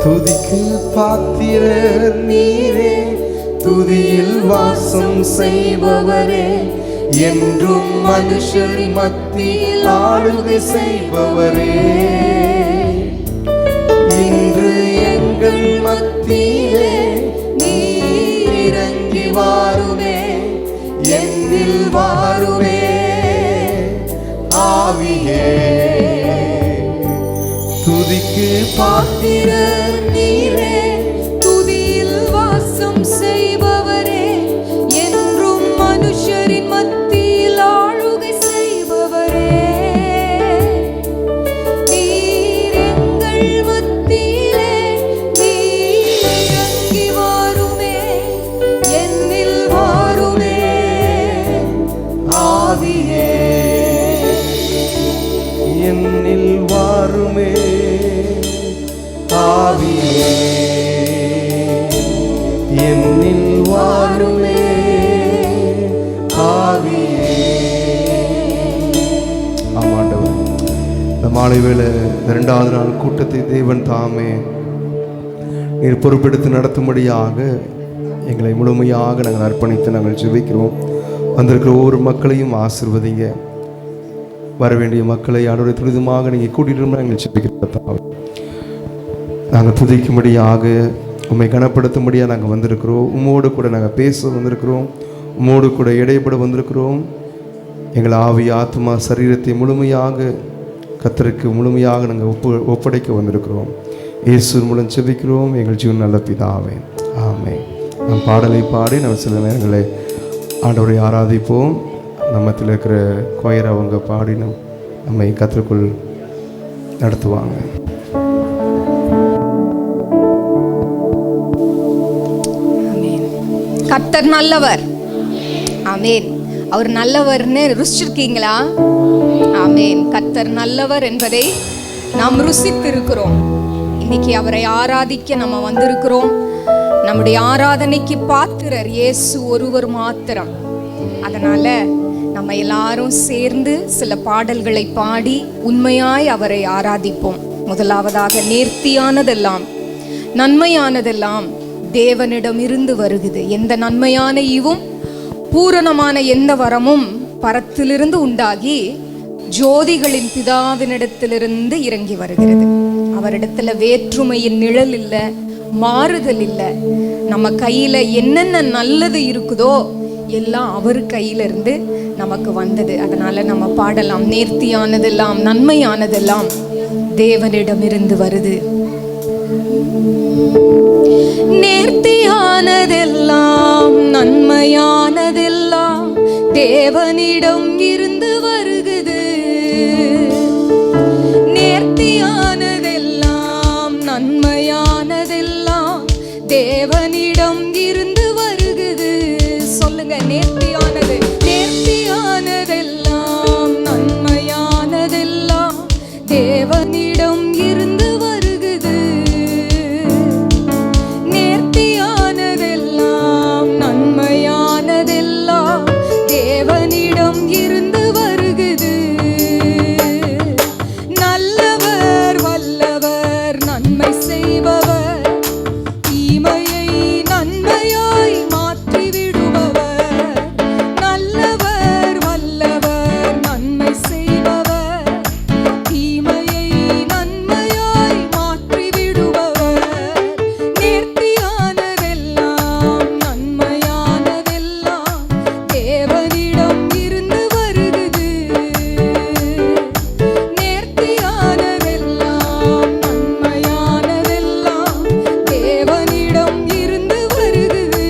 துதிக்கு பாத்திரர் நீரே, துதியில் வாசம் செய்பவரே, என்றும் மனுஷர் மத்தியில் ஆளுகை செய்பவரே. இன்று எங்கள் மத்தியிலே நீர் இறங்கி வாருமே, என்னில் வாருமே ஆவியே. துதிக்கு பாத்திரர் நீரே, துதியில் வாசம் செய்பவரே, என்றும் மனுஷரின் மத்தியில் ஆளுகை செய்பவரே. நீர் எங்கள் மத்தியிலே நீர் இறங்கி வாருமே, என்னில் வாருமே ஆவியே. என்னில் வாருமே ஆவியே, என்னில் வாருமே ஆவியே. ஆமாண்டவர், இந்த மாலை வேளை 2வது நாள் கூட்டத்தை தேவன் தாமே நீர் பொறுப்பெடுத்து நடத்தும்படியாக எங்களை முழுமையாக நாங்கள் அர்ப்பணித்து நாங்கள் ஜெபிக்கிறோம். வந்திருக்கிற ஒவ்வொரு மக்களையும் ஆசீர்வதிங்க. வர வேண்டிய மக்களை ஆண்டவருடைய துரிதமாக நீங்கள் கூட்டிட்டு எங்கள் ஜெபிக்கிறோம். நாங்கள் துதிக்கும்படியாக, உம்மை கனப்படுத்தும்படியாக நாங்கள் வந்திருக்கிறோம். உம்மோடு கூட நாங்கள் பேச வந்திருக்கிறோம். உம்மோடு கூட இடைப்பட வந்திருக்கிறோம். எங்கள் ஆவி, ஆத்மா, சரீரத்தை முழுமையாக கர்த்தருக்கு முழுமையாக நாங்கள் ஒப்படைக்க வந்திருக்கிறோம். இயேசு மூலம் ஜெபிக்கிறோம் எங்கள் ஜீவன் நல்ல பிதாவே, ஆமென். நம் பாடலை பாடி நம்ம சில நேரங்களை ஆண்டவரை ஆராதிப்போம். நம்மத்தில் இருக்கிற கொயர் அவங்க பாடி நம்மை கர்த்தருக்குள் நடத்துவாங்க. கர்த்தர் நல்லவர். ஆமென். அவர் நல்லவர்னு ருசிச்சிருக்கீங்களா? ஆமென். கர்த்தர் நல்லவர் என்பதை நாம் ருசித்திருக்கிறோம். இன்னைக்கு அவரை ஆராதிக்க நம்ம வந்திருக்கிறோம். நம்முடைய ஆராதனைக்கு பாத்திரர் இயேசு ஒருவர் மாத்திரம். அதனால நம்ம எல்லாரும் சேர்ந்து சில பாடல்களை பாடி உண்மையாய் அவரை ஆராதிப்போம். முதலாவதாக, நேர்த்தியானதெல்லாம் நன்மையானதெல்லாம் தேவனிடம் இருந்து வருகிறது. எந்த நன்மையான ஈவும் பூரணமான எந்த வரமும் பரத்திலிருந்து உண்டாகி ஜோதிகளின் பிதாவினிடத்திலிருந்து இறங்கி வருகிறது. அவரிடத்துல வேற்றுமையின் நிழல் இல்லை, மாறுதல் இல்லை. நம்ம கையில என்னென்ன நல்லது இருக்குதோ எல்லாம் அவர் கையிலிருந்து நமக்கு வந்தது. அதனால நம்ம பாடலாம், நேர்த்தியானதெல்லாம் நன்மையானதெல்லாம் தேவனிடமிருந்து வருது. நேர்த்தியானதெல்லாம் நன்மையானதெல்லாம் தேவனிடம் இருந்து வருகிறது. நேர்த்தியானதெல்லாம் நன்மையானதெல்லாம் தேவனிடம் இருந்து வருகிறது. சொல்லுங்க, நேர்த்தியானது, நேர்த்தியானதெல்லாம் நன்மையானதெல்லாம் தேவனிடம் இருந்து வருகிறது. நேர்த்தியானதெல்லாம் நன்மையானதெல்லாம் தேவனிடம் இருந்து வருகிறது. நல்லவர், வல்லவர், நன்மை செய்பவர், தீமையை நன்மையாய் மாற்றி விடுபவர். நல்லவர், வல்லவர், நன்மை செய்பவர், தீமையை நன்மையாய் மாற்றி விடுபவர். நேர்த்தியானதெல்லாம் நன்மையானதெல்லாம் தேவனிடம் இருந்து வருகிறது. நேர்த்தியானதெல்லாம் நன்மையானதெல்லாம் தேவனிடம் இருந்து வருகிறது.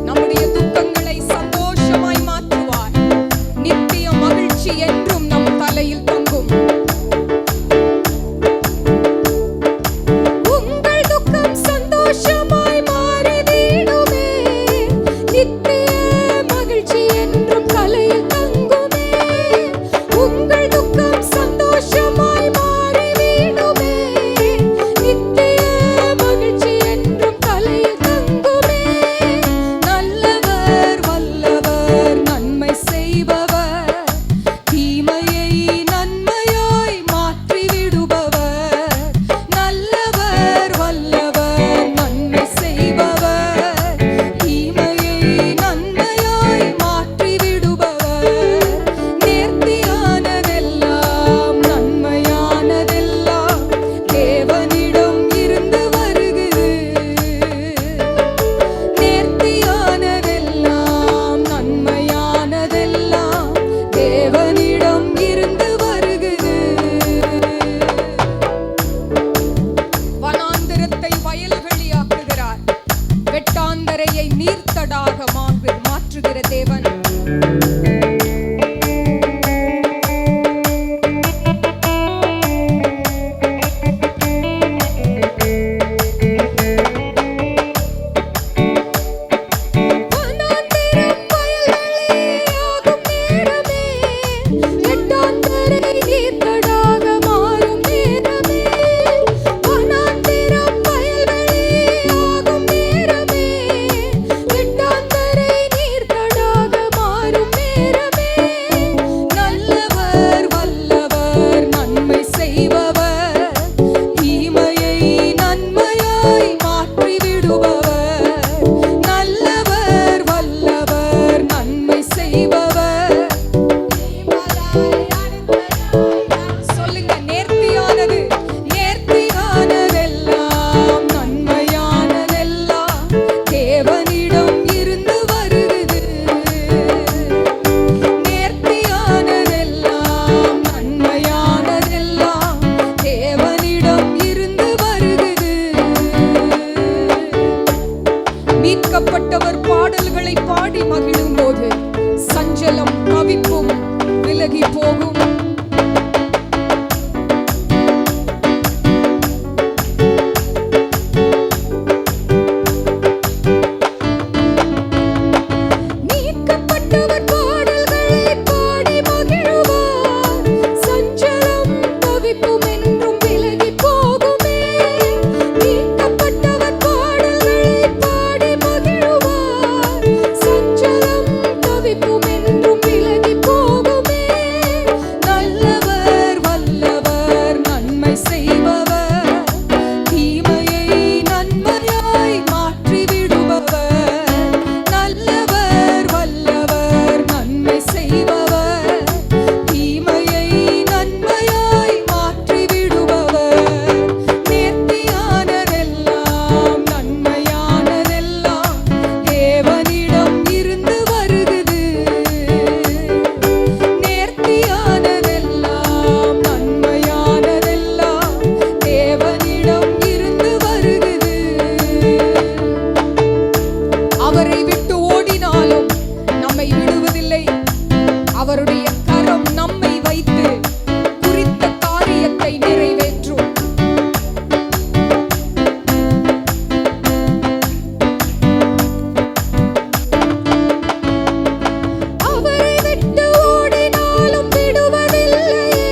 நம்முடைய துக்கங்களை சந்தோஷமாய் மாற்றுவார். நித்திய மகிழ்ச்சி என்றும் நம் தலையில் தங்கும். உங்கள் துக்கம் சந்தோஷமாய் மாறிவிடுமே, நித்திய மகிழ்ச்சி என்றும் தலையில் தங்குமே. உங்கள் துக்கம் சந்தோஷமாய் மாறிவிடுமே, நித்திய மகிழ்ச்சி என்றும் தலையில் தங்குமே. நல்லவர், வல்லவர், நன்மை செய்பவர், தீமை சஞ்சலம் தவிப்பும் விலகி போகும். அவருடைய கரம் நம்மை வைத்து குறித்த காரியத்தை நிறைவேற்றும். அவரை விட்டு ஓடினாலும் விடுவதில்லையே,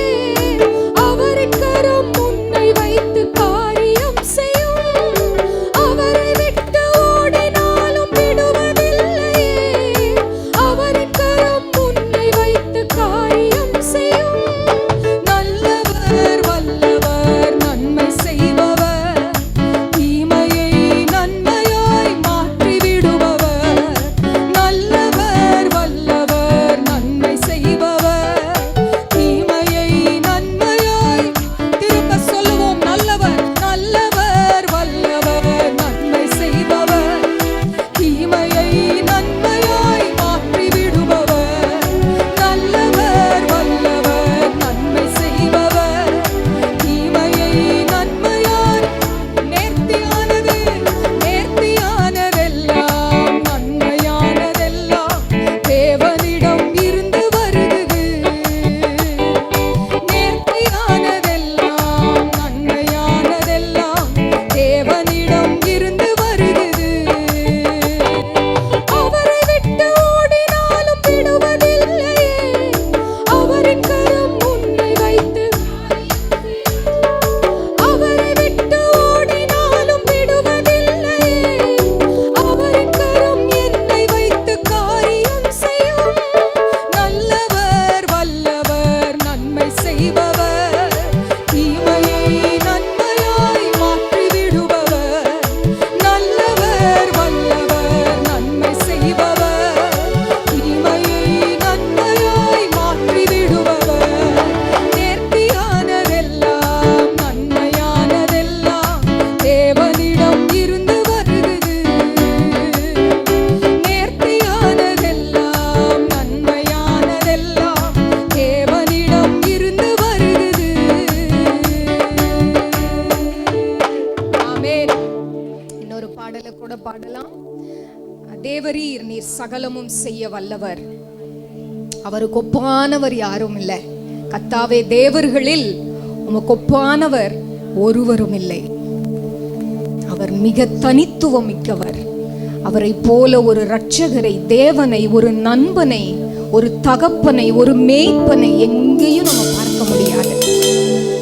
அவரின் கரம் உன்னை வைத்து காரியம் செய்யும். அவரை விட்டு ஓடினாலும் விடுவதில்லையே, அவரின் கரம் வைத்து காரியம் செய்யும். நல்லவர் வல்லவர் நன்மை செய்பவர், தீமையை நன்மையாய் மாற்றி விடுபவர். நல்லவர் வல்லவர் நன்மை செய்பவர், தீமையை நன்மையாய். திரும்ப சொல்லுவோம், நல்லவர் நல்லவர் வல்லவர் நன்மை செய்பவர், தீமையை நன்மையாய் மாற்றி விடுபவர். நல்லவர் வல்லவர் நன்மை செய்பவர், தீமையை நன்மையாய். நேர்த்தியானது நேர்த்தியானதெல்லாம் நன்மையானதெல்லாம் தேவனிடம் இருந்து வருகிறது. நேர்த்தியானதெல்லாம் நன்மையானதெல்லாம் தேவனிடம் இருந்து வருகிறது. அவரை விட்டு ஓடினாலும் விடுவதில்லையே, அவரின் கரம் உன்னை வைத்து. அவரை விட்டு ஓடினாலும் விடுவதில்லையே, அவரின் கரம் என்னை வைத்து காரியம் செய்யும். நல்லவர் வல்லவர் நன்மை செய்பவர், தீமையை நன்மையாய் மாற்றி விடுபவர். நல்லவர் வல்லவர் நன்மை செய்பவர், தீமையை நன்மையாய் மாற்றி விடுபவர். நேர்த்தியானதெல்லாம் நன்மையானதெல்லாம் தேவனிடம் இருந்து வருகிறது. நேர்த்தியானதெல்லாம் நன்மையானதெல்லாம் தேவனிடம் இருந்து வருகிறது. ஆமென். இன்னொரு பாடலை கூட பாடலாம். தேவரீர் நீர் சகலமும் செய்ய வல்லவர், அவருக்கு ஒப்பானவர் யாரும் இல்லை. கர்த்தாவே, தேவர்களில் உமக்கு ஒப்பானவர் ஒருவரும் இல்லை. அவர் மிக தனித்துவம் மிக்கவர். அவரை போல ஒரு இரட்சகரை, தேவனை, ஒரு நண்பனை, ஒரு தகப்பனை, ஒரு மேய்ப்பனை எங்கேயும் நம்ம பார்க்க முடியாது.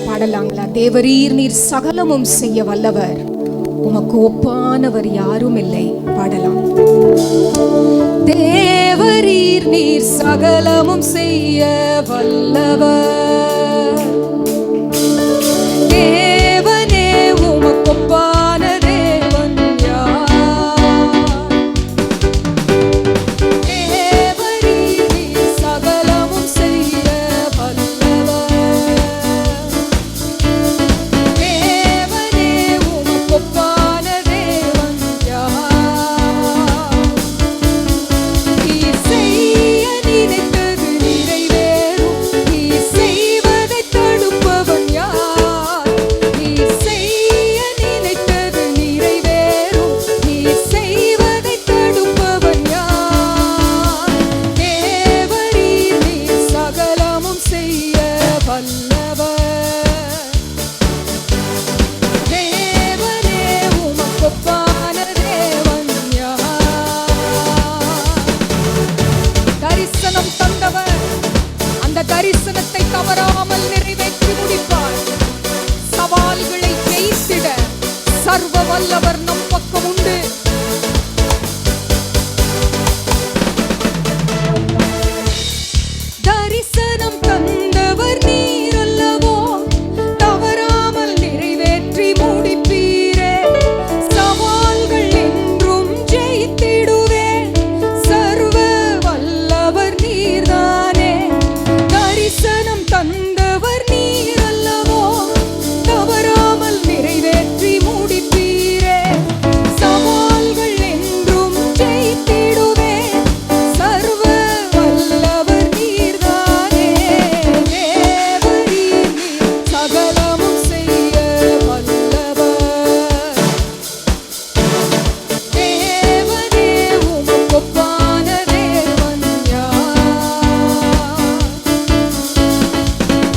பாடலாங்களா? தேவரீர் நீர் சகலமும் செய்ய வல்லவர், உமக்கு ஒப்பானவர் யாரும் இல்லை. பாடலாம். தேவரீர் நீர் சகலமும் செய்ய வல்லவர், தேவனே உமக்கு ஒப்பான தேவன் யார்? தேவரீர் நீர் சகலமும் செய்ய வல்லவர், தேவனே உமக்கு ஒப்பான தேவன் யார்? நீர் செய்ய நினைத்தது நிறைவேறும், நீர் செய்வது தவறாமல் நிறைவேற்றி முடிப்பார். சவால்களை ஜெயித்திட சர்வ வல்லவர் நம் பக்கம் உண்டு. தரிசனம் தந்தவர் நீர் அல்லவோ, தவறாமல் நிறைவேற்றி முடிப்பீரே. சவால்கள் என்றும் ஜெயித்திடுவே, சர்வ வல்லவர் நீர்தானே. தரிசனம் தந்தவர் நீர் அல்லவோ, தவறாமல் நிறைவேற்றி முடிப்பீரே. சவால்கள் என்றும் ஜெயித்திடுவே, சர்வ வல்லவர் நீர்தானே. தேவரீர் நீர் சகலமும் செய்ய வல்லவர். தேவனே உமக்கொப்பான தேவன் யார்?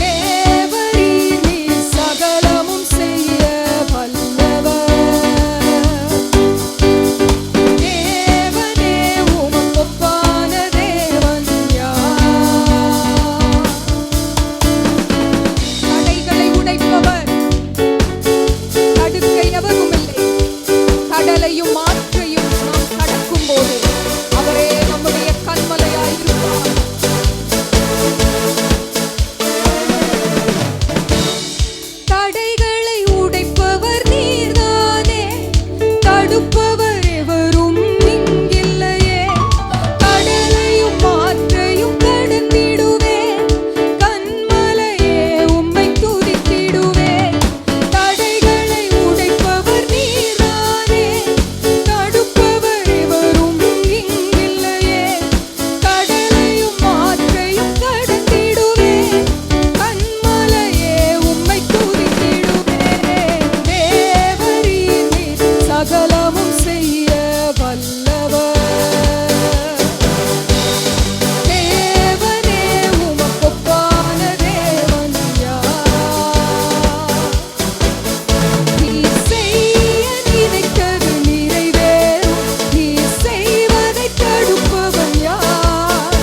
தேவரீர் நீர் சகலமும் செய்ய வல்லவர். தேவனே உமக்கொப்பான தேவன் யார்? தடைகளை உடைப்பவர், தடுக்க எவரும் இல்லை. கடலையும் ஆற்றையும் நாம் கடக்கும் போது அவரே நம்முடைய கண்மலையாயிருப்பார். தடைகளை உடைப்பவர் நீர்தானே, தடுப்பவர் எவரும் இங்கில்லையே. கடலையும் ஆற்றையும் கடந்திடுவே, கண்மலையே உம்மை துதித்திடுவே. தடைகளை உடைப்பவர் நீர்தானே, தடுப்பவர் எவரும் இங்கில்லையே. கடலையும் ஆற்றையும் கடந்திடுவே, கண்மலையே உம்மை துதித்திடுவே. தேவரீர் நீர் சகலமும் செய்ய வல்லவர். தேவனே உமக்கொப்பான தேவன் யார்? நீர் செய்ய நினைத்தது நிறைவேறும், நீர் செய்வதை தடுப்பவன் யார்?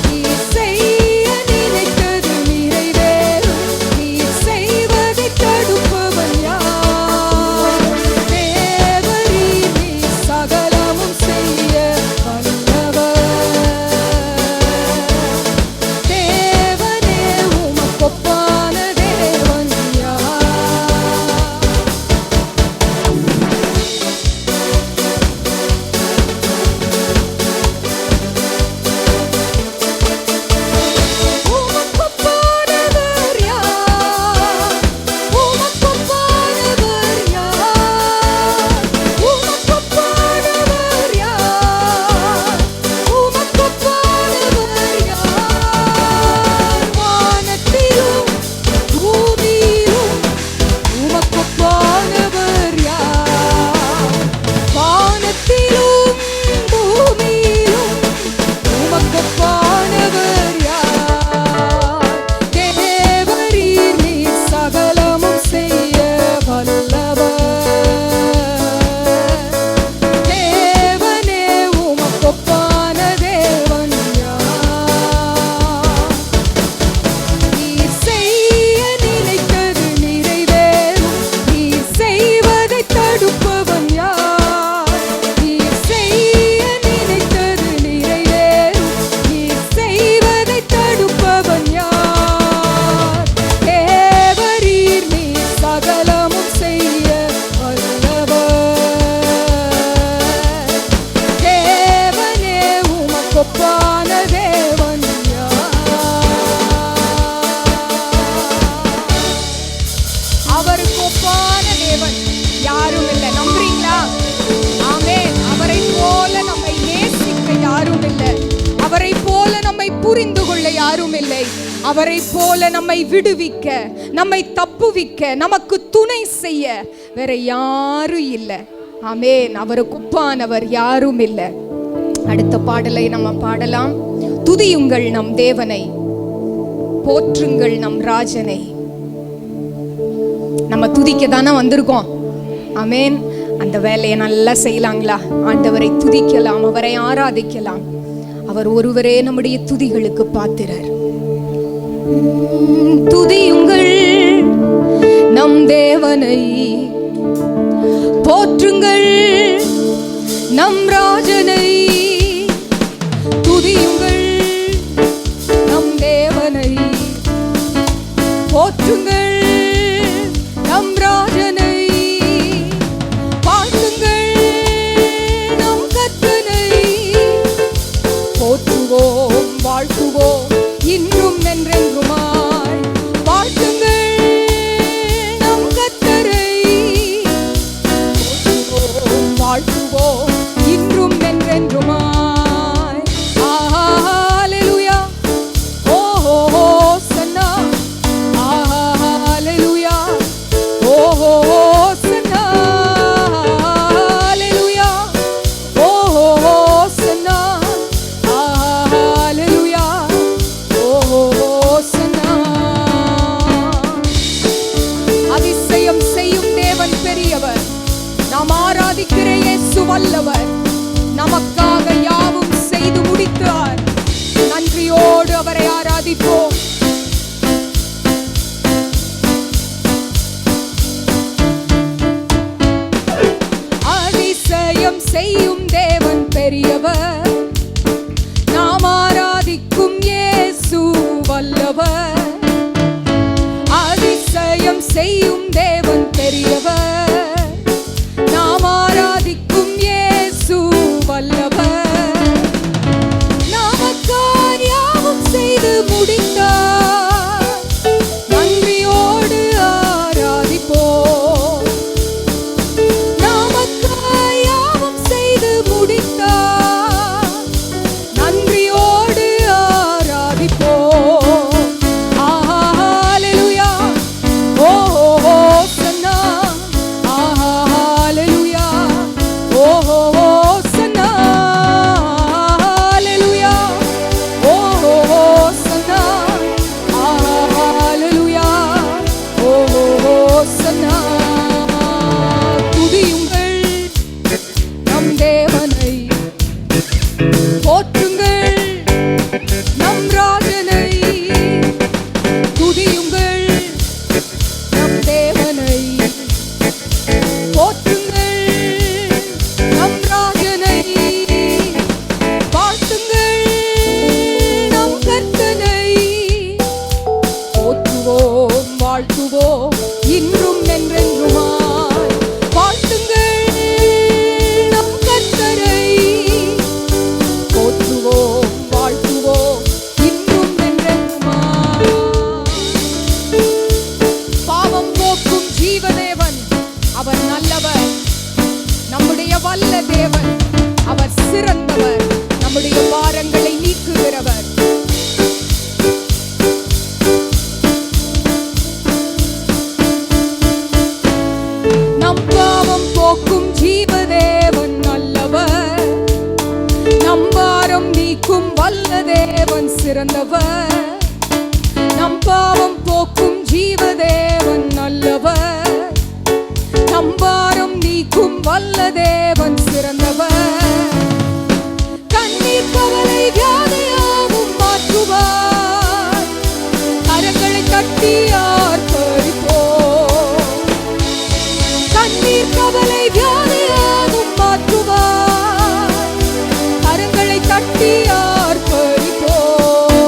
நீர் செய்ய நினைத்தது நிறைவேறும், நீர் செய்வதை தடுப்பவன் யார்? தேவரீர் நீர் சகலமும் செய்ய வல்லவர். தேவனே உமக்கொப்பான தேவன் யார்? உமக்கொப்பானவர் யார்? உமக்கொப்பானவர் யார்? உமக்கொப்பானவர் யார்? உமக்கொப்பானவர் யார்? வானத்திலும் பூமியிலும் உமக்கொப்பானவர் யார்? வானத்திலும் பூமியிலும் உமக்கொப்பானவர் யார்? தேவரீர் நீர் சகலமும் செய்ய வல்லவர். தேவனே உமக்கொப்பான தேவன் யார்? நீர் செய்ய நினைத்தது நிறைவேறும், நீர் செய்வதை தடுப்பவன் யார்? நீர் செய்ய நினைத்தது நிறைவேறும், நீர் செய்வதை தடுப்பவன் யார்? தேவரீர் நீர் சகலமும் செய்ய வல்லவர். தேவனே உமக்கொப்பான தேவன் யார்? அவருக்கு ஒப்பான தேவன் யாரும் இல்லை. நம்புறீங்களா? ஆமென். அவரை போல நம்மை நேசிக்க யாரும் இல்லை. அவரை போல நம்மை புரிந்து கொள்ள யாரும் இல்லை. அவரை போல நம்மை விடுவிக்க, நம்மை தப்புவிக்க, நமக்கு துணை செய்ய வேற யாரும் இல்லை. ஆமென். அவருக்கு ஒப்பானவர் யாரும் இல்லை. அடுத்த பாடலை நம்ம பாடலாம். துதியுங்கள் நம் தேவனை, போற்றுங்கள் நம் ராஜனை. நம்ம துதிக்க தானே வந்திருக்கோம். ஆமென். அந்த வேலையை நல்லா செய்யலாங்களா? ஆண்டவரை துதிக்கலாம், அவரை ஆராதிக்கலாம். அவர் ஒருவரே நம்முடைய துதிகளுக்கு பாத்திரர். துதியுங்கள் நம் தேவனை, போற்றுங்கள் நம் ராஜனை. துதியுங்கள் நம் தேவனை, போற்றுங்கள் நம் ராஜனை. வாழ்த்துங்கள் நம் கர்த்தனை, போற்றுவோம் வாழ்த்துவோம் இன்றும் என்றென்றுமாய். வாழ்த்துங்கள் நம் கர்த்தரை, போற்றுவோம் வாழ்த்துவோம் இன்றும் என்றென்றுமாய். ஹல்லேலூயா, ஓ ஹோசன்னா, ஹல்லேலூயா, ஓ ஹோசன்னா, ஹல்லேலூயா, ஓ ஹோசன்னா, ஹல்லேலூயா, ஓ ஹோசன்னா. அதிசயம் செய்யும் தேவன் பெரியவர், நாம் ஆராதிக்கிற இயேசு வல்லவர். நமக்காக யாவும் செய்து முடித்தார். நன்றியோடு அவரை ஆராதிப்போம். அதிசயம் செய்யும் தேவன் பெரியவர், நாம் ஆராதிக்கும் இயேசு வல்லவர். அதிசயம் செய்யும் தேவன் பெரியவர், நாம் ஆராதிக்கும் இயேசு வல்லவர். நமக்காய் யாவும் செய்து முடித்தார். நன்றியோடு ஆராதிப்போம். நமக்காய் யாவும் செய்து முடித்தார். நன்றியோடு ஆராதிப்போம். ஹல்லேலூயா, ஓ ஹோசன்னா, ஹல்லேலூயா, ஓ ஹோசன்னா, ஹல்லேலூயா, ஓ ஹோசன்னா, ஹல்லேலூயா, ஓ ஹோசன்னா. துதியுங்கள் நம் தேவனை, போற்றுங்கள் நம் ராஜனை. துதியுங்கள் நம் தேவனை, போற்றுங்கள் நம் ராஜனை. வாழ்த்துங்கள் நம் கர்த்தனை, போற்றுவோம் வாழ்த்துவோம் இன்றும் என்றென்றுமாய். வாழ்த்துங்கள் நம் கர்த்தரை, போற்றுவோம் வாழ்த்துவோம் இன்றும் என்றென்றுமாய். பாவம் போக்கும் ஜீவதேவன் அவர் நல்லவர். நம்முடைய வல்ல தேவன் அவர் சிறந்தவர். நம்முடைய பாரங்களை நீக்குகிறவர். நம் பாவம் போக்கும் ஜீவதேவன் நல்லவர். நம் பாரம் நீக்கும் வல்ல தேவன் சிறந்தவர். நம் பாவம் போக்கும் ஜீவதேவன் நல்லவர். நம் பாரம் நீக்கும் வல்ல தேவன் சிறந்தவர். கண்ணீர் கவலை வியாதியாவும் மாற்றுவார். கரங்களை தட்டி ஆர்ப்பரிப்போம். கண்ணீர் கவலை வியாதியாவும் மாற்றுவார். கரங்களை தட்டி ஆர்ப்பரிப்போம்.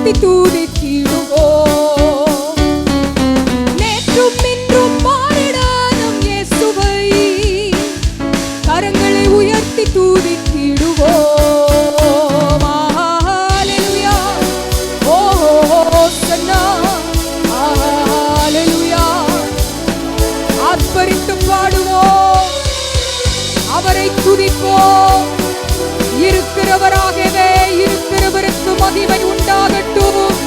உயர்த்தி துதித்திடுவோம். நேற்றும் இன்றும் மாறிட நம் இயேசுவை கரங்களை உயர்த்தி துதித்திடுவோம். ஹalleluya, ஓ ஹோசன்னா, ஹalleluya. ஆர்ப்பரித்து பாடுவோம், அவரை துதிப்போம். இருக்கிறவராகவே இருக்கிறவருக்கு மகிமை உண்டாகட்டும்.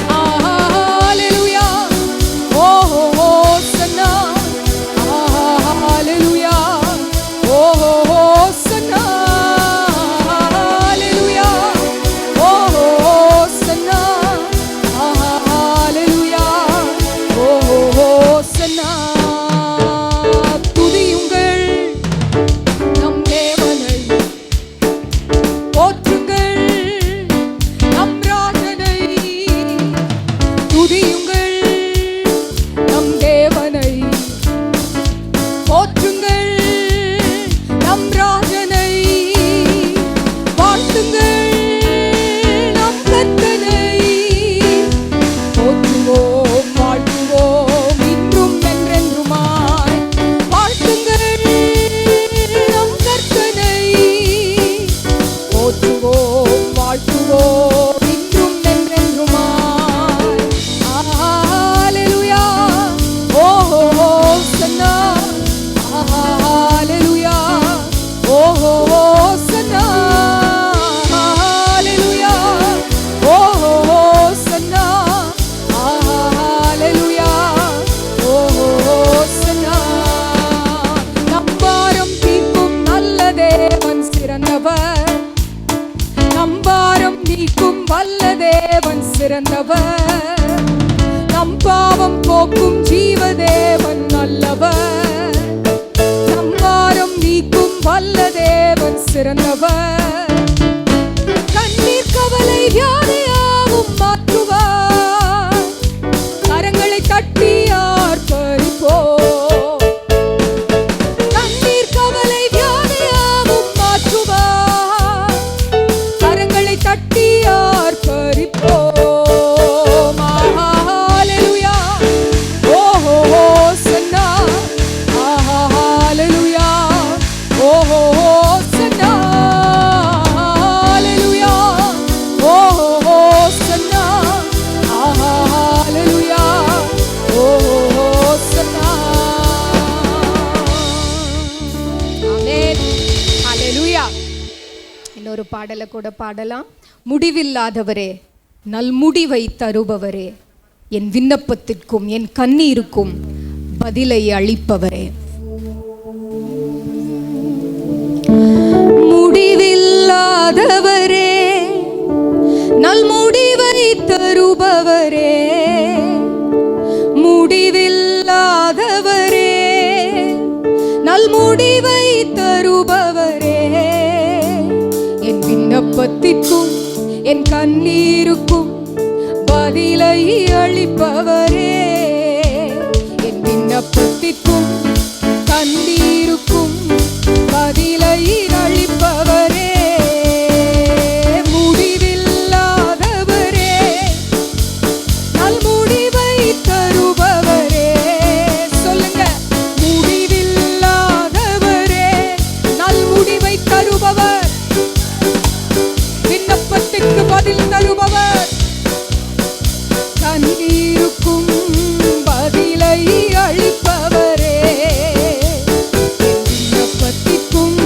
ஹalleluya, ஓ ஹோசன்னா, ஹalleluya, ஓ ஹோசன்னா, ஹalleluya, ஓ ஹோசன்னா, ஹalleluya, ஓ ஹோசன்னா. துதியுங்கள் நம் தேவனை, போற்றுங்கள் நம் ராஜனை. துதியுங்கள் நம் தேவனை, போற்றுங்கள் நம் ராஜனை. வாழ்த்துங்கள் நம் கர்த்தனை. போற்றுவோம் வாழ்த்துவோம் இன்றும் என்றென்றுமாய். வாழ்த்துங்கள் நம் கர்த்தனை. போற்றுவோம் வாழ்த்துவோம் இன்றும் என்றென்றுமாய். ஹalleluya, ஓ ஹோசன்னா, ஹalleluya, ஓ ஹோசன்னா, ஹalleluya, ஓ ஹோசன்னா, ஹalleluya, ஓ ஹோசன்னா. நம் பாரம் தீர்க்கும் நல்ல தேவன் சிறந்தவர். நம் பாரம் நீக்கும் வல்ல தேவன் சிறந்தவர். நம் பாவம் போக்கும் ஜீவ தேவன் நல்லவர். நம் பாரம் நீக்கும் வல்ல தேவன் சிறந்தவர். கண்ணீர் கவலை வியாதியாவும் மாற்றுவார். கரங்களை தட்டி ஆர்ப்பரிப்போம். கண்ணீர் கவலை வியாதியாவும் மாற்றுவார். கரங்களை தட்டி ஆர்ப்பரிப்போம். ஹalleluya, ஓ ஹோசன்னா, ஹalleluya, ஓ ஹோசன்னா, ஹalleluya, ஓ ஹோசன்னா, ஹalleluya, ஓ ஹோசன்னா. ஆமென், ஹalleluya. இன்னொரு பாடலை கூட பாடலாம். முடிவில்லாதவரே, நல்முடிவை தருபவரே, என் விண்ணப்பத்திற்கும் என் கண்ணீருக்கும் பதிலை அளிப்பவரே. முடிவில்லாதவரே, நல்முடிவை தருபவரே, முடிவில்லாதவரே, நல்முடிவை தருபவரே, என் விண்ணப்பத்திற்கும் என் கண்ணீருக்கும் பதிலை அளிப்பவரே, என் விண்ணப்பத்திற்கும் கண்ணீருக்கும் பதிலை அளிப்பவரே. முடிவில்லாதவரே, நல்முடிவை தருபவரே. சொல்லுங்க, முடிவில்லாதவரே, நல்முடிவை தருபவர், விண்ணப்பத்திற்கு பதில் தருபவர், கண்ணீருக்கும் பதிலை அளிப்பவரே, விண்ணப்பத்திற்கும்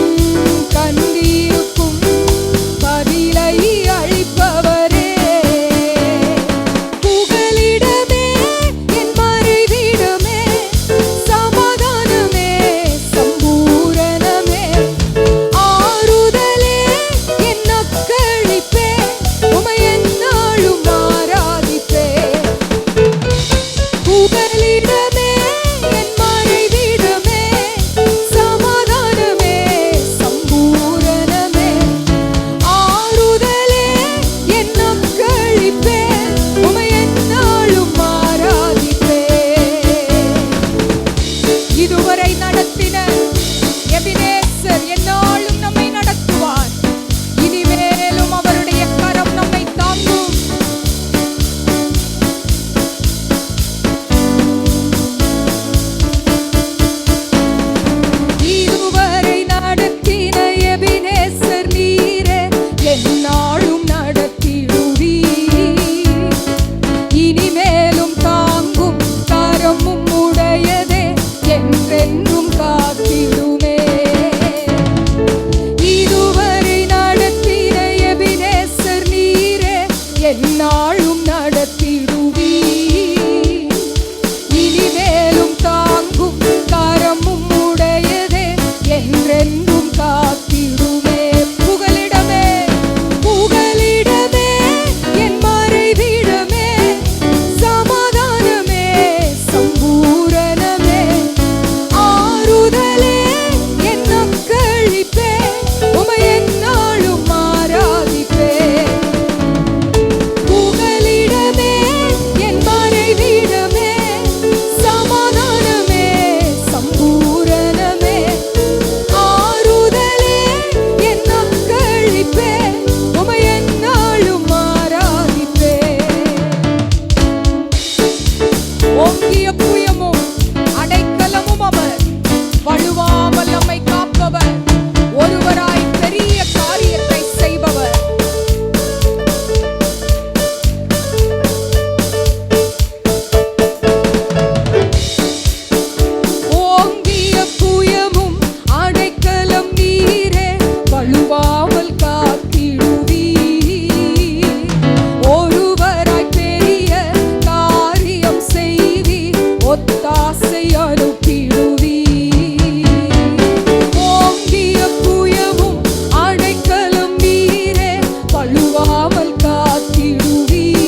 தழுவாமல் காத்திடுவீர்.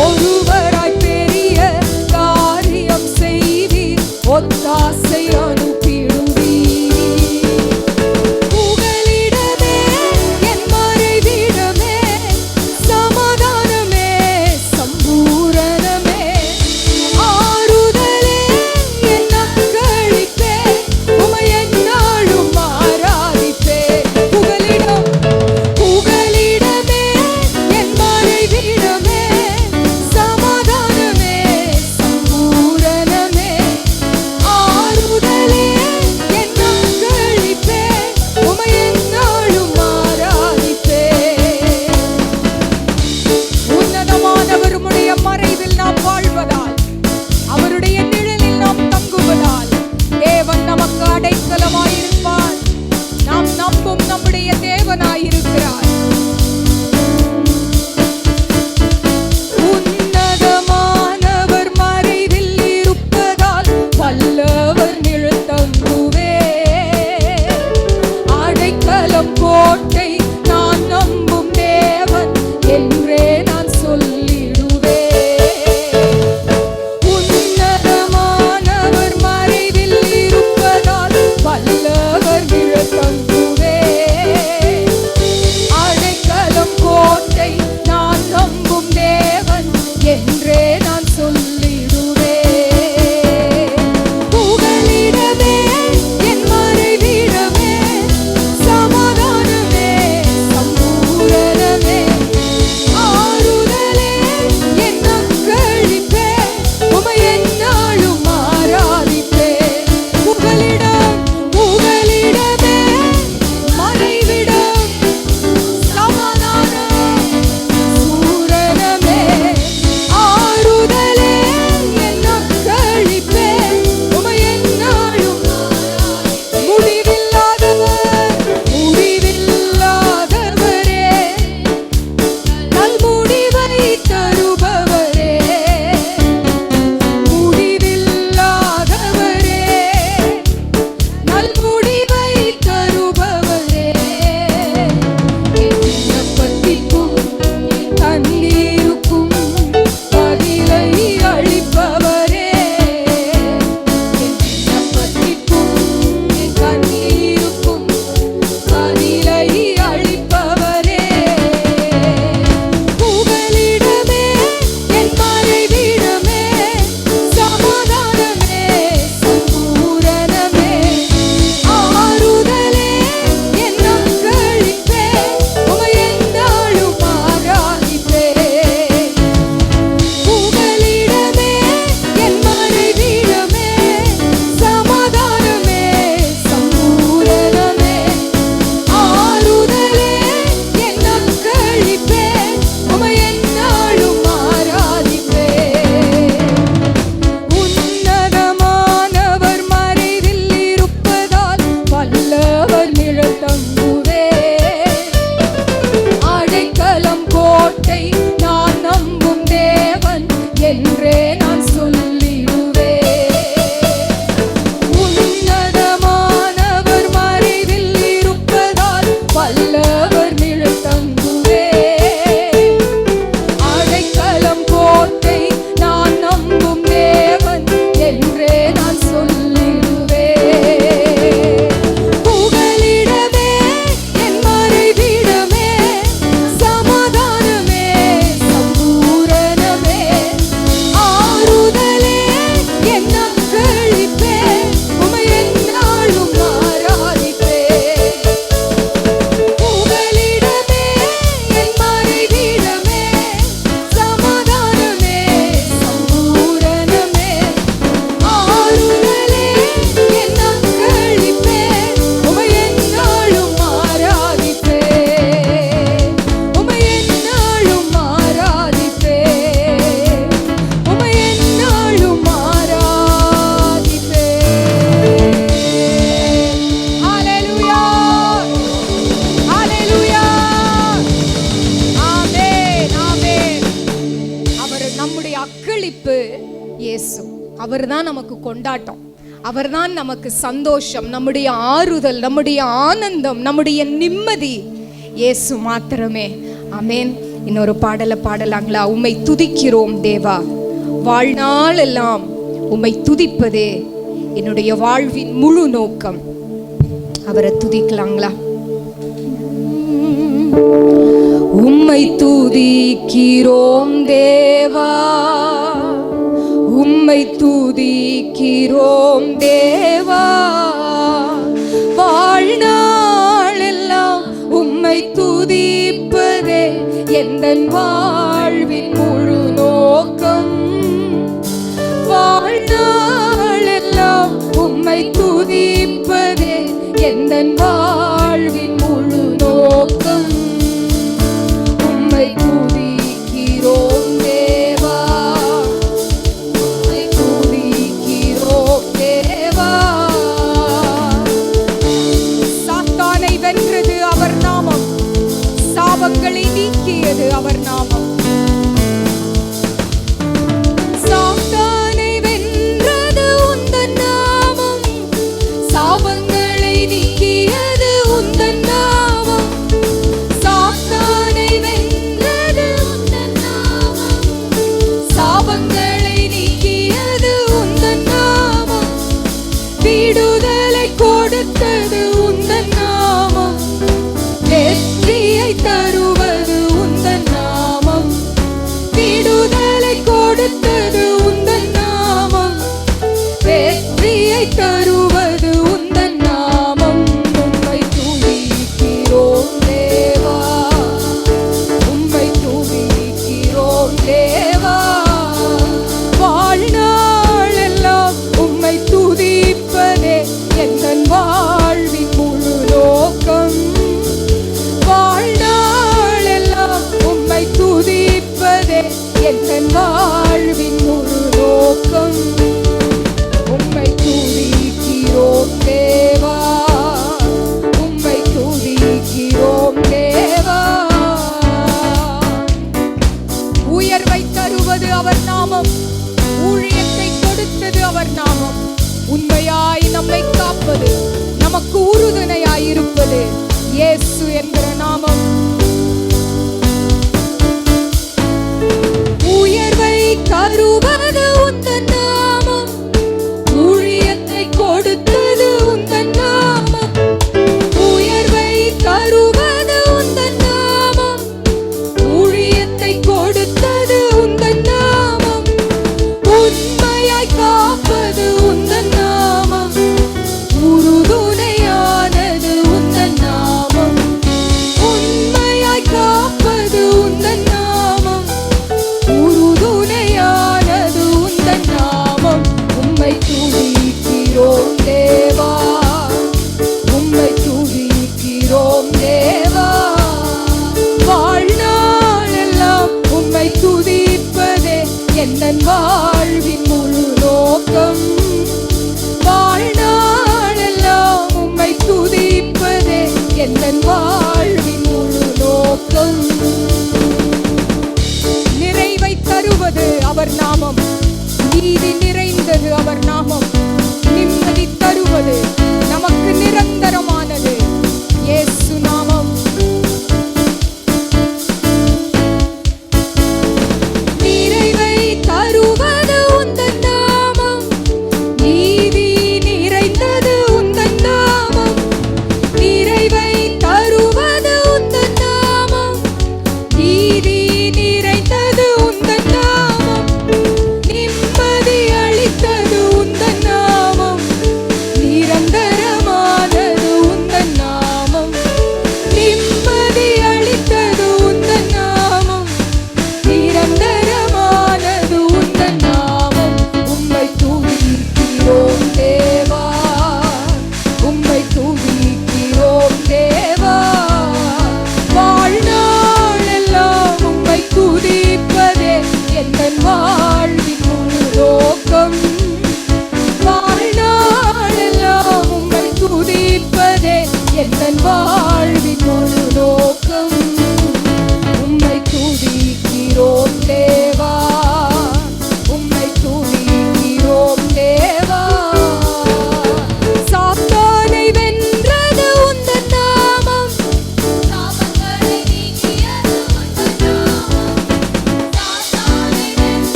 ஒருவராய் பெரிய காரியம் செய்வீர், ஒத்தாசை அனுப்பிடுவீர். புகலிடமே என் மறைவிடமே, சமாதானமே சம்பூரணமே, ஆறுதலே என் நற்களிப்பே, உமை எந்நாளும் ஆராதிப்பேன். புகலிடமே என் மறைவிடமே, சமாதானமே சம்பூரணமே, ஆறுதலே என் நற்களிப்பே, உமை எந்நாளும் ஆராதிப்பேன். உன்னதமானவர் உம்முடைய மறைவில் நாம் வாழ்வதால், அவருடைய நிழலில் நாம் தங்குவதால் தேவன் நமக்கு அடைக்கலமாயிருப்பார். நாம் நம்பும் நம்முடைய தேவனாயிருக்கிறார். உன்னதமானவர் மறைவில் இருப்பதால் வல்லவர் நிழல் தங்குவேன். அடைக்கலம் கோட்டை நான் நம்பும் தேவன் என்றே நான் சொல்லிடுவேன். உன்னதமானவர் மறைவில் இருப்பதால் வல்லவர் நிழல் தங்குவேன். அடைக்கலம் கோட்டை நான் நம்பும் தேவன் என்றே நான் சொல்லிடுவேன். புகலிடமே என் மறைவிடமே, சமாதானமே சம்பூரணமே, ஆறுதலே என் நற்களிப்பே, உமை எந்நாளும் ஆராதிப்பேன். புகலிடமே மறைவிடம், சமாதானம் பூரணமே, ஆறுதலே என் நற்களிப்பே, உமை எந்நாளும் முடிவில்லாதவரே, நல்முடிவை தருபவரே, முடிவில்லாதவரே, நல்முடிவை தருபவரே, என் விண்ணப்பத்திற்கும் கண்ணீருக்கும் பதிலை அளிப்பவரே, என் விண்ணப்பத்திற்கும் கண்ணீருக்கும் பதிலை அளிப்பவரே. புகலிடமே என் மறைவிடமே, சமாதானமே சம்பூரணமே, ஆறுதலே என் நற்களிப்பே, உமை எந்நாளும் ஆராதிப்பேன். புகலிடமே என் மறைவிடமே, சமாதானமே சம்பூரணமே, ஆறுதலே என் நற்களிப்பே, உமை எந்நாளும் ஆராதிப்பேன். உன்னதமானவர் மறைவில் இருப்பதால் வல்லவர் நிழல் தங்குவேன். அடைக்கலம் கோட்டை நான் நம்பும் தேவன் என்றே நான் சொல்லிடுவேன். உன்னதமானவர் மறைவில் இருப்பதால் வல்லவர் நிழல் தங்குவேன். அடைக்கலம் கோட்டை நான் நம்பும் தேவன் என்றே நான் சொல்லிடுவேன். புகலிடமே என் மறைவிடமே, சமாதானமே சம்பூரணமே, ஆறுதலே என் நற்களிப்பே, உமை எந்நாளும் ஆராதிப்பேன். புகலிடமே என் மறைவிடமே, சமாதானமே சம்பூரணமே, ஆறுதலே என் நற்களிப்பே, உமை எந்நாளும் ஆராதிப்பேன். உமை எந்நாளும் ஆராதிப்பேன். உமை எந்நாளும் ஆராதிப்பேன். ஹல்லேலூயா, ஹல்லேலூயா, ஆமென், ஆமென். அவர் நம்முடைய அக்களிப்பு இயேசு. அவர்தான் நமக்கு கொண்டாட்டம், அவர்தான் நமக்கு சந்தோஷம், நம்முடைய ஆறுதல், நம்முடைய ஆனந்தம், நம்முடைய நிம்மதி. இயேசு மாத்திரமே. ஆமென். இன்னொரு பாடலை பாடலாங்களா? உம்மை துதிக்கிறோம் தேவா, வாழ்நாள் எல்லாம் உம்மை துதிப்பதே என்னுடைய வாழ்வின் முழு நோக்கம். அவரை துதிக்கலாங்களா? உம்மை துதிக்கிறோம் தேவா, உம்மை துதிக்கிறோம் தேவா, வாழ்நாள் எல்லாம் உம்மை துதிப்பதே எந்தன் வாழ்வின் முழு நோக்கம். வாழ்நாள் எல்லாம் உம்மை துதிப்பதே எந்தன் வாழ்வின் முழு நோக்கம். உம்மை துதிக்கிறோம் தேவா, உம்மை துதிக்கிறோம் தேவா. சாத்தானை வென்றது அவர் நாமம், சாபங்களை நீக்கியது அவர் நாமம். சாத்தானை வென்றது உந்தன் நாமம், சாபங்களை நீக்கியது உந்தன் நாமம். சாத்தானை வென்றது உந்தன் நாமம், சாபங்களை நீக்கியது உந்தன் நாமம். விடுதலை கொடுத்தது உந்தன் நாமம், வெற்றியை தருவது உந்தன் நாமம்.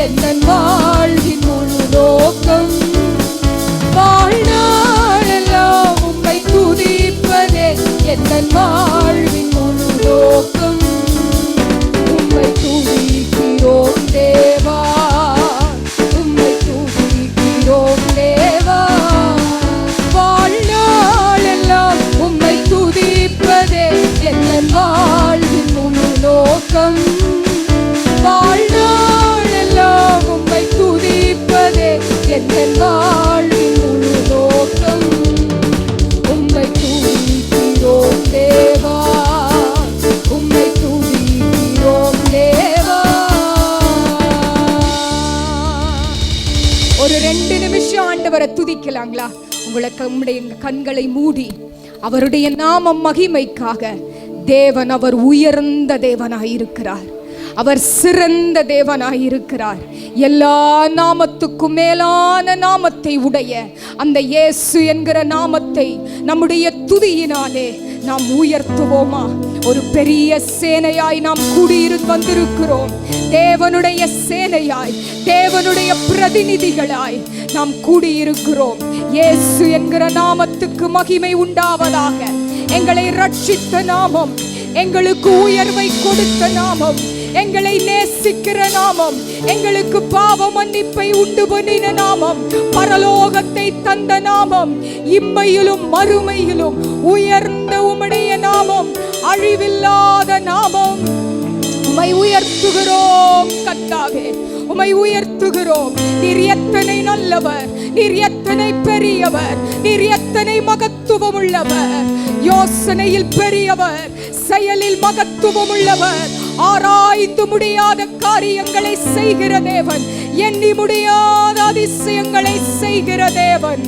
எந்தன் வாழ்வின் முழு நோக்கம். வாழ்நாளெல்லாம் உம்மை துதிப்பதே எந்தன் வாழ்வின் முழு நோக்கம். உம்மை துதிக்கிறோம் தேவா, உம்மை துதிக்கிறோம் தேவா. வாழ்நாளெல்லாம் உம்மை துதிப்பதே எந்தன் வாழ்வின் முழு நோக்கம். வாழ்நாளெல்லாம் உம்மை துதிப்பதே எந்தன் வாழ்வின் முழு நோக்கம். உம்மை துதிக்கிறோம் தேவா, உம்மை துதிக்கிறோம் தேவா. ஒரு 2 நிமிஷம் ஆண்டவரை துதிக்கலாங்களா? உங்களுடைய கண்களை மூடி அவருடைய நாமம் மகிமைக்காக. தேவன் அவர் உயர்ந்த தேவனாயிருக்கிறார், அவர் சிறந்த தேவனாயிருக்கிறார். எல்லா நாமத்துக்கும் மேலான நாமத்தை உடைய அந்த இயேசு என்கிற நாமத்தை நம்முடைய துதியினாலே நாம் உயர்த்துவோமா? ஒரு பெரிய சேனையாய் நாம் கூடியிருந்து வந்திருக்கிறோம். தேவனுடைய சேனையாய், தேவனுடைய பிரதிநிதிகளாய் நாம் கூடியிருக்கிறோம். இயேசு என்கிற நாமத்துக்கு மகிமை உண்டாவதாக. எங்களை ரட்சித்த நாமம், எங்களுக்கு உயர்வை கொடுத்த நாமம், எங்களை நேசிக்கிற நாமம், எங்களுக்கு பாவ மன்னிப்பை உண்டு பண்ணின நாமம், பரலோகத்தை தந்த நாமம், இம்மையிலும் மறுமையிலும் உயர்ந்த உம்முடைய நாமம், அழிவில்லாத நாமம். உம்மை உயர்த்துகிறோம் கர்த்தாவே, உம்மை உயர்த்துகிறோம். நீர் எத்தனை நல்லவர், நீர் எத்தனை பெரியவர், நீர் எத்தனை மகத்துவம் உள்ளவர். யோசனையில் பெரியவர், செயலில் மகத்துவம் உள்ளவர். ஆராய்ந்து முடியாத காரியங்களை செய்கிற தேவன், எண்ணி முடியாத அதிசயங்களை செய்கிற தேவன்.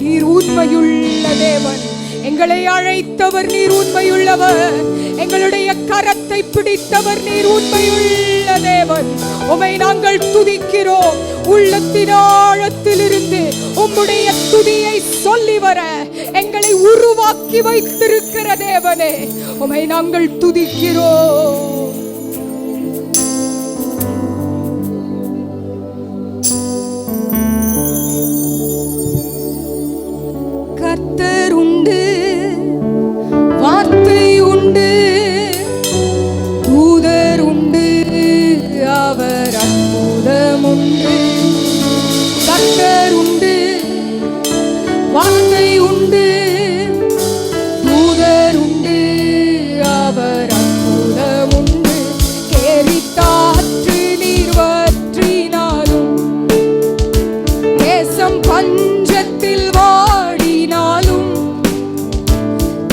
நீர் உண்மையுள்ள தேவன். எங்களை அழைத்தவர் நீர் உண்மையுள்ளவர். எங்களுடைய கரத்தை பிடித்தவர் நீர் உண்மையுள்ள தேவன். உம்மை நாங்கள் துதிக்கிறோம். உள்ளத்தின் ஆழத்திலிருந்து உம்முடைய துதியை சொல்லி வர எங்களை உருவாக்கி வைத்திருக்கிற தேவனே, உம்மை நாங்கள் துதிக்கிறோம். கர்த்தர் உண்டு, வார்த்தை உண்டு, தூதர் உண்டு, அவர் அற்புதம் உண்டு. கர்த்தர் உண்டு, வார்த்தை உண்டு, தூதர் உண்டு, அவர் அற்புதம் உண்டு. கேரித்தாற்று நீர் வற்றினாலும், தேசம் பஞ்சத்தில் வாடினாலும்,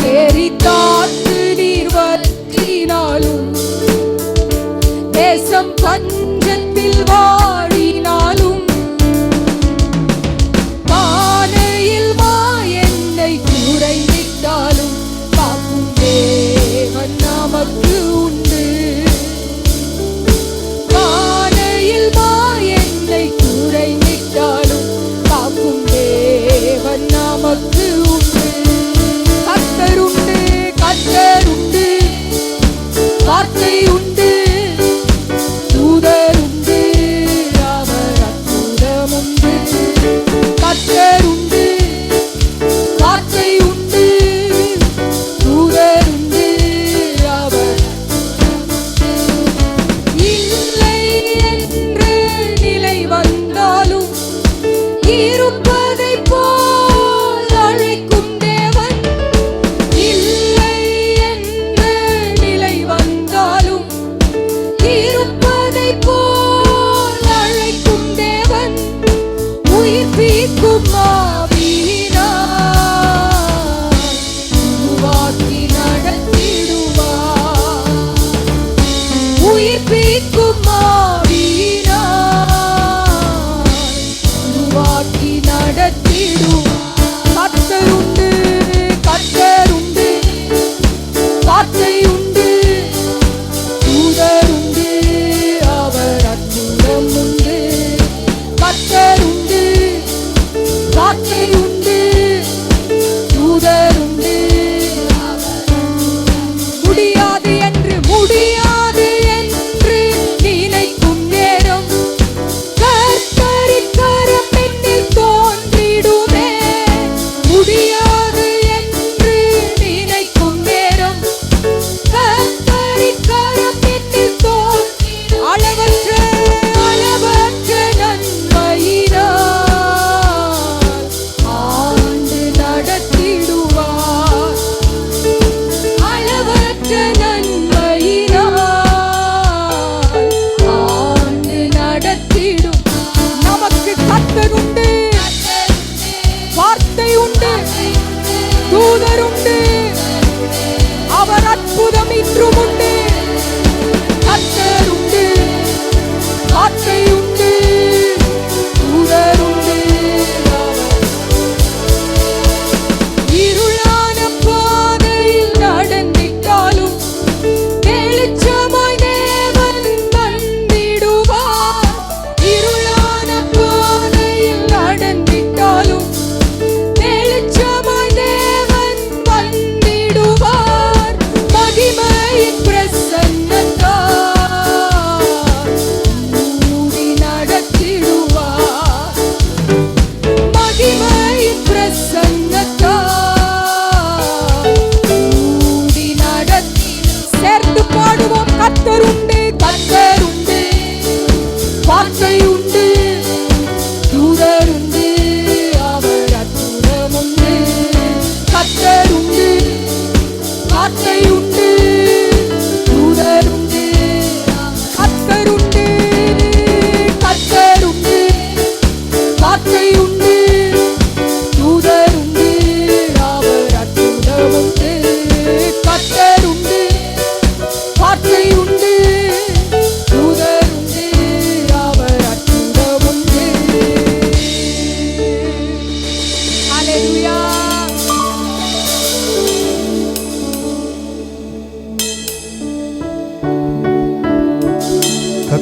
கேரித்தாற்று நீர் வற்றினாலும், தேசம் பஞ்சத்தில் வாடினாலும், பானையில் என்னை குறைந்திட்டாலும் காக்கும் தேவன் நமக்கு உண்டு. பானையில் என்னை குறைந்திட்டாலும் காக்கும் தேவன் நமக்கு உண்டு. கர்த்தர் உண்டு, கர்த்தர் உண்டு, வார்த்தை உண்டு, தூதர் உண்டு, அவர் அற்புதம் உண்டு. கர்த்தர் உண்டு, வார்த்தை உண்டு, தூதர் உண்டு, அவர் இல்லை என்று நிலை வந்தாலும் இருப்பதை போல் அழைக்கும் தேவன். இல்லை என்ற நிலை வந்தாலும் இருப்பதை போல் அழைக்கும் தேவன். உயிர்ப்பிக்கும் ஆவியினால் உருவாக்கி நடத்திடுவார். உயிர்ப்பிக்கும் ஆவியினால் உருவாக்கி நடத்திடுவார். கர்த்தர் உண்டு, கர்த்தர் உண்டு, வார்த்தை உண்டு, தூதர் உண்டு, அவர் அற்புதம் உண்டு. கர்த்தர் உண்டு, வார்த்தை உண்டு, தூதர் உண்டு. முடியாது என்று முடியாது என்று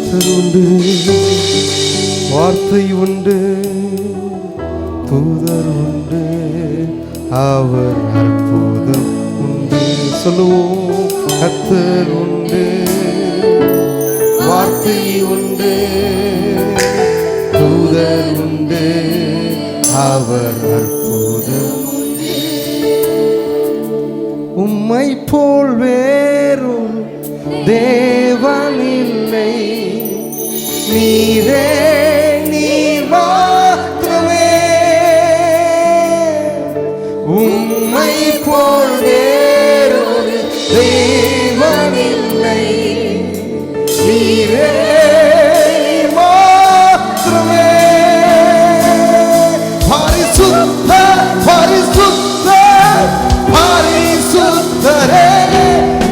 கர்த்தர் உண்டு, வார்த்தை உண்டு, தூதர் உண்டு, அவர் அற்புதம் உண்டு. சொல்லுவோம், கர்த்தர் உண்டு, வார்த்தை உண்டு, தூதர் உண்டு, அவர் அற்புதம். உம்மை போல் வேறும் தேவன் இல்லை, நீரே நீர் மாத்திரமே. உம்மை போல் வேறும் தேவன் இல்லை, நீரே நீர் மாத்திரமே. பரிசுத்த பரிசுத்த பரிசுத்தரே,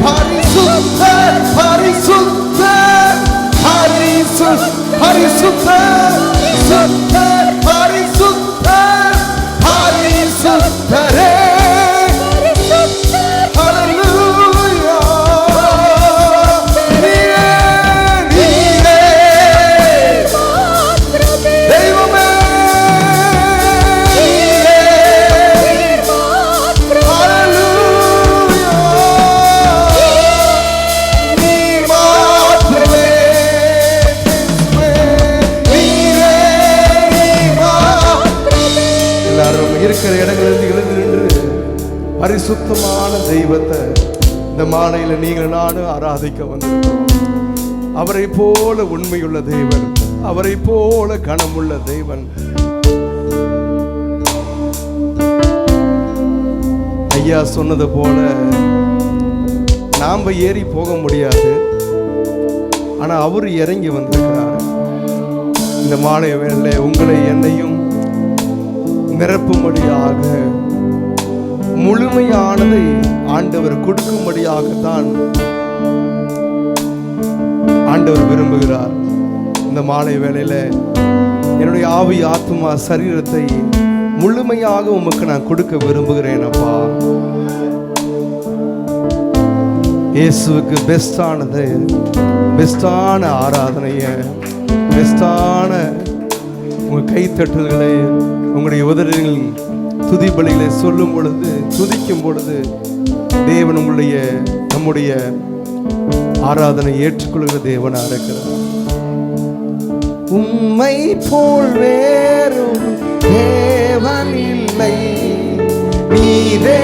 பரிசுத்த பரிசுத்த பரிசுத்த பரிசுத்த பரிசுத்த பரிசுத்தரே. ஹல்லேலூயா. நீரே நீரே தெய்வமே, நீரே ஹல்லேலூயா. நீர் மாத்திரமே, நீரே நீர் மாத்திரமே. எல்லாரும் இருக்கிற இடங்களிலிருந்து எழுந்து நின்று பரிசுத்தமான தெய்வத்தை இந்த மாலையில நீங்கள் நானும் ஆராதிக்க வந்திருக்கிறோம். அவரை போல உண்மையுள்ள தேவன், அவரை போல கனமுள்ள தேவன். ஐயா சொன்னது போல நாம ஏறி போக முடியாது, ஆனா அவர் இறங்கி வந்திருக்கிறார். இந்த மாலை வேளை உங்களை என்னையும் நிரப்பும்படியாக, முழுமையானதை ஆண்டவர் கொடுக்கும்படியாகத்தான் ஆண்டவர் விரும்புகிறார். இந்த மாலை வேளையில என்னுடைய ஆவி ஆத்மா சரீரத்தை முழுமையாக உமக்கு நான் கொடுக்க விரும்புகிறேன் அப்பா. இயேசுவுக்கு பெஸ்டான ஆராதனைய, பெஸ்டான உங்கள் கைத்தட்டல்களை, உங்களுடைய உதடுகளில் துதி பலிகளை சொல்லும் பொழுது, துதிக்கும் பொழுது தேவன் நம்முடைய ஆராதனை ஏற்றுக்கொள்கிற தேவனாக இருக்கிறார். உம்மை போல் வேறொரு தேவன் இல்லை, நீரே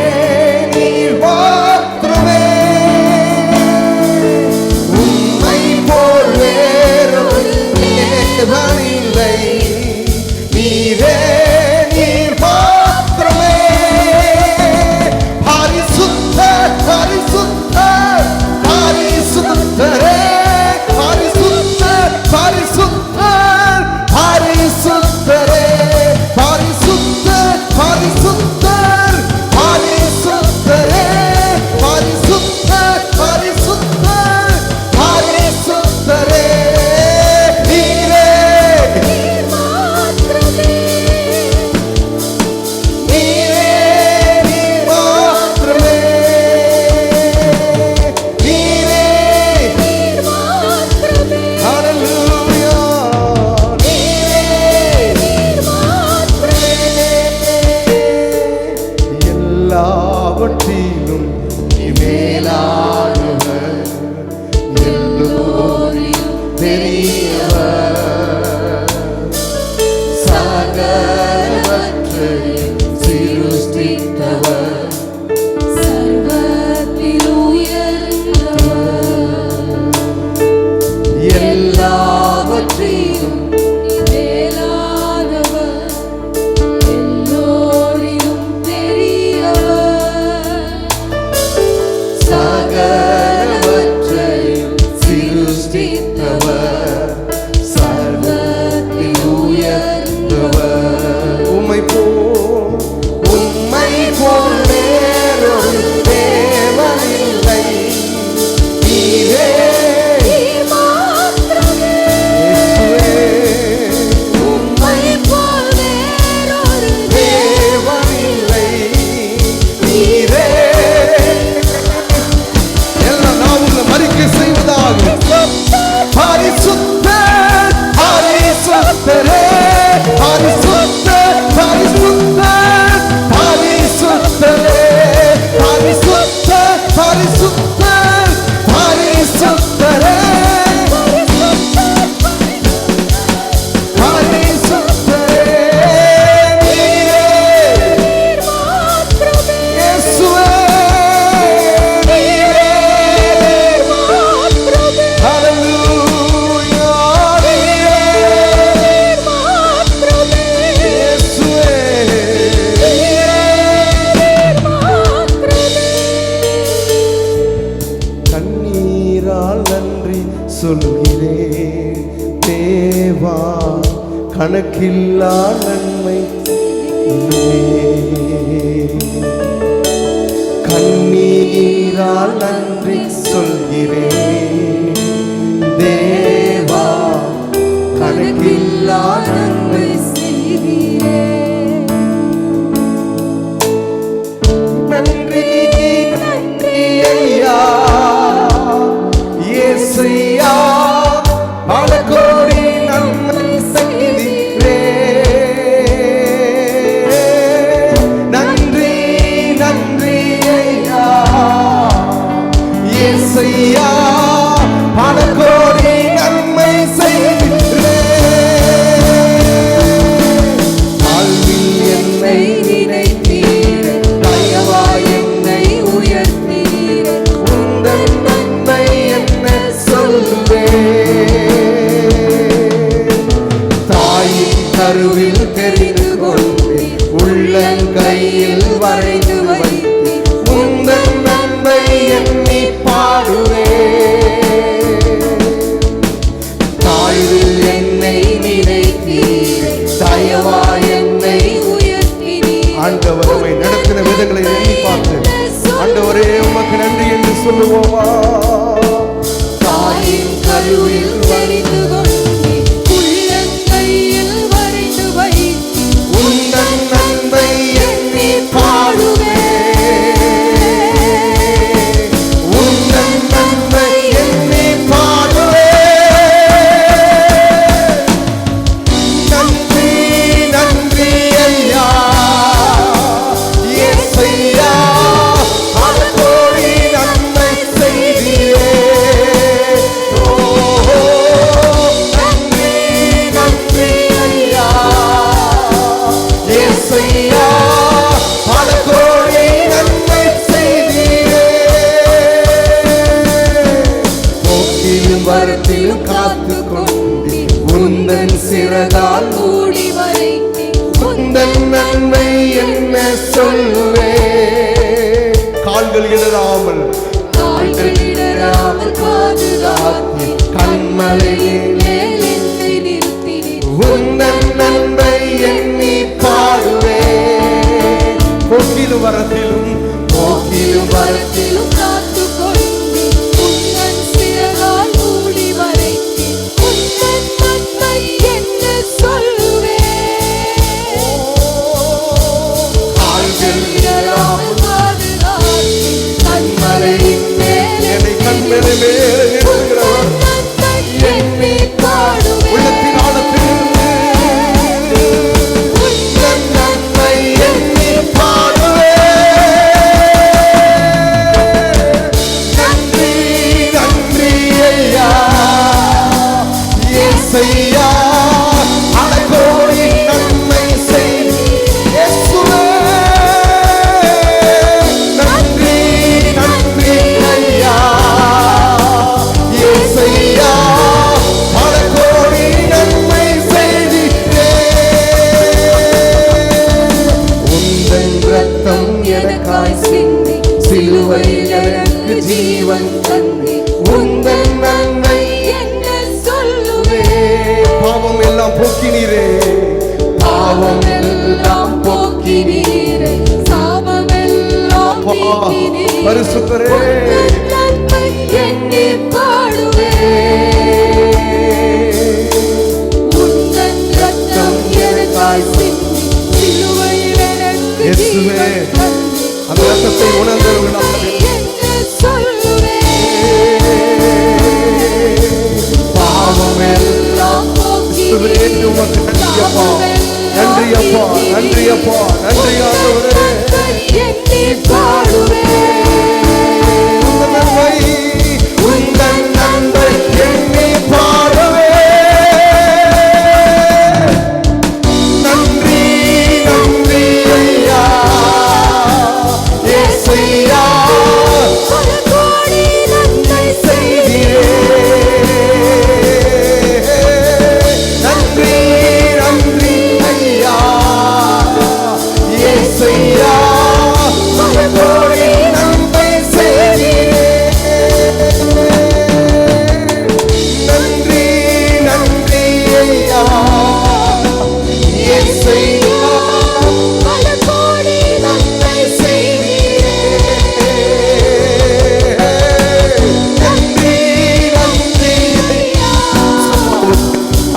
நீர் மாத்திரமே. உம்மை போல் வேறொரு தேவன் இல்லை, நீரே நீர் மாத்திரமே. பரிசுத்த பரிசுத்த பரிசுத்தரே, பரிசுத்த பரிசுத்த பரிசுத்தரே, பரிசுத்த பரிசுத்த பரிசுத்தரே, பரிசுத்த பரிசுத்த பரிசுத்தரே. நீரே நீர் மாத்திரமே, நீரே நீர் மாத்திரமே, நீரே நீர் மாத்திரமே. ஹல்லேலூயா. நீரே நீர் மாத்திரமே. எல்லாவற்றிலும் நீ மேலானவர், எல்லோரிலும் பெரியவர், சகலவற்றையும் சிருஷ்டித்தவர், சர்வத்தில் உயர்ந்தவர், எல்லாவற்றிலும் மேலானவர், எல்லோரிலும் பெரியவர், சகலவற்றையும் சிருஷ்டித்தவர், சொல்கிறேன் தேவா, கணக்கில்லா நன்மை கண்ணீரால் நன்றி சொல்கிறேன் தேவா, கணக்கில்லா நன்மை நன்றி நன்றி ஐயா இயேசையா, பல கோடி நன்மை செய்தீரே. நன்றி நன்றி ஐயா இயேசையா, பல கோடி நன்மை செய்தீரே. வாழ்வில் என்னை நினைத்தீரே, தயவாய் என்னை உயர்த்தீரே, உந்தன் நன்மை என்ன சொல்வேன். தாயின் கருவில் தெரிந்து கொண்டு உள்ளங்கையில் வரைந்து வைத்து உந்தன் நன்மை எண்ணி பாடுவேன். தாயில் என்னை நினைத்தீரே, தயவாய் என்னை உயர்த்தினீர். ஆண்டவர் நம்மை நடத்தின விதங்களை எண்ணி பார்த்து ஆண்டவரே உமக்கு நன்றி என்று சொல்லுவோமா. தாயின் கருவில் வரைந்து கொண்டு உள்ளங்கையில் வரைந்து வைத்து உந்தன் நன்மை எண்ணி பாடுவேன். உந்தன் நன்மை எண்ணி பாடுவேன். நன்றி நன்றி ஐயா இயேசையா, பல கோடி நன்மை செய்தீரே. ஓ நன்றி நன்றி ஐயா இயேசையா, பல கோடி நன்மை செய்தீரே. போக்கிலும் வரத்திலும் காத்து கொண்டு உந்தன் சிறகால் மூடி வைத்து உந்தன் நன்மை என்ன சொல்லுவே. கால்கள் இடராமல் பாதுகாத்து கண்மலையின் மேல் என்னை நிறுத்தினீர். உந்தன் நன்மை எண்ணி பாடுவேன். போக்கிலும் வரத்திலும் காத்து கொண்டு உந்தன் சிறகால் மூடி வைத்து உந்தன் நன்மை என்ன சொல்லுவேன். கால்கள் இடராமல் பாதுகாத்து கண்மலையின் மேல் என்னை கண்மலை மேல் நிறுத்துகிறவர் நன்மை எண்ணி பாடுவேன். உள்ளத்தின் ஆழத்திலிருந்து உந்தன் நன்மை எண்ணி பாடுவேன். நன்றி நன்றி ஐயா இயேசையா, பல கோடி நன்மை செய்தீர். இயேசுவே நன்றி நன்றி ஐயா இயேசையா, பல கோடி நன்மை செய்தீரே. உந்தன் ரத்தம் எனக்காய் சிந்தி சிலுவையில் எனக்கு ஜீவன் தந்தி உந்தன் நன்மை என்ன சொல்லுவே. பாவம் எல்லாம் போக்கினீரே. பாவம் எல்லாம் போக்கினீரே, சாபமெல்லாம் நீக்கினீரே. பரிசுத்தரே உந்தன் நன்மை எண்ணி பாடுவேன். உந்தன் ரத்தம் எனக்காய் சிந்தி சிலுவையில் எனக்கு இயேசுவே, ஜீவன் தந்தி அந்த ரத்தத்தை உணர்ந்தவர்களாக என்ன சொல்லுவேன். பாவம் எல்லாம் போக்கினீரே, உமக்கு நன்றி அப்பா, நன்றி அப்பா, நன்றி அப்பா, நன்றி ஆண்டவரே. எண்ணி பாடுவேன். உந்தன் நன்மை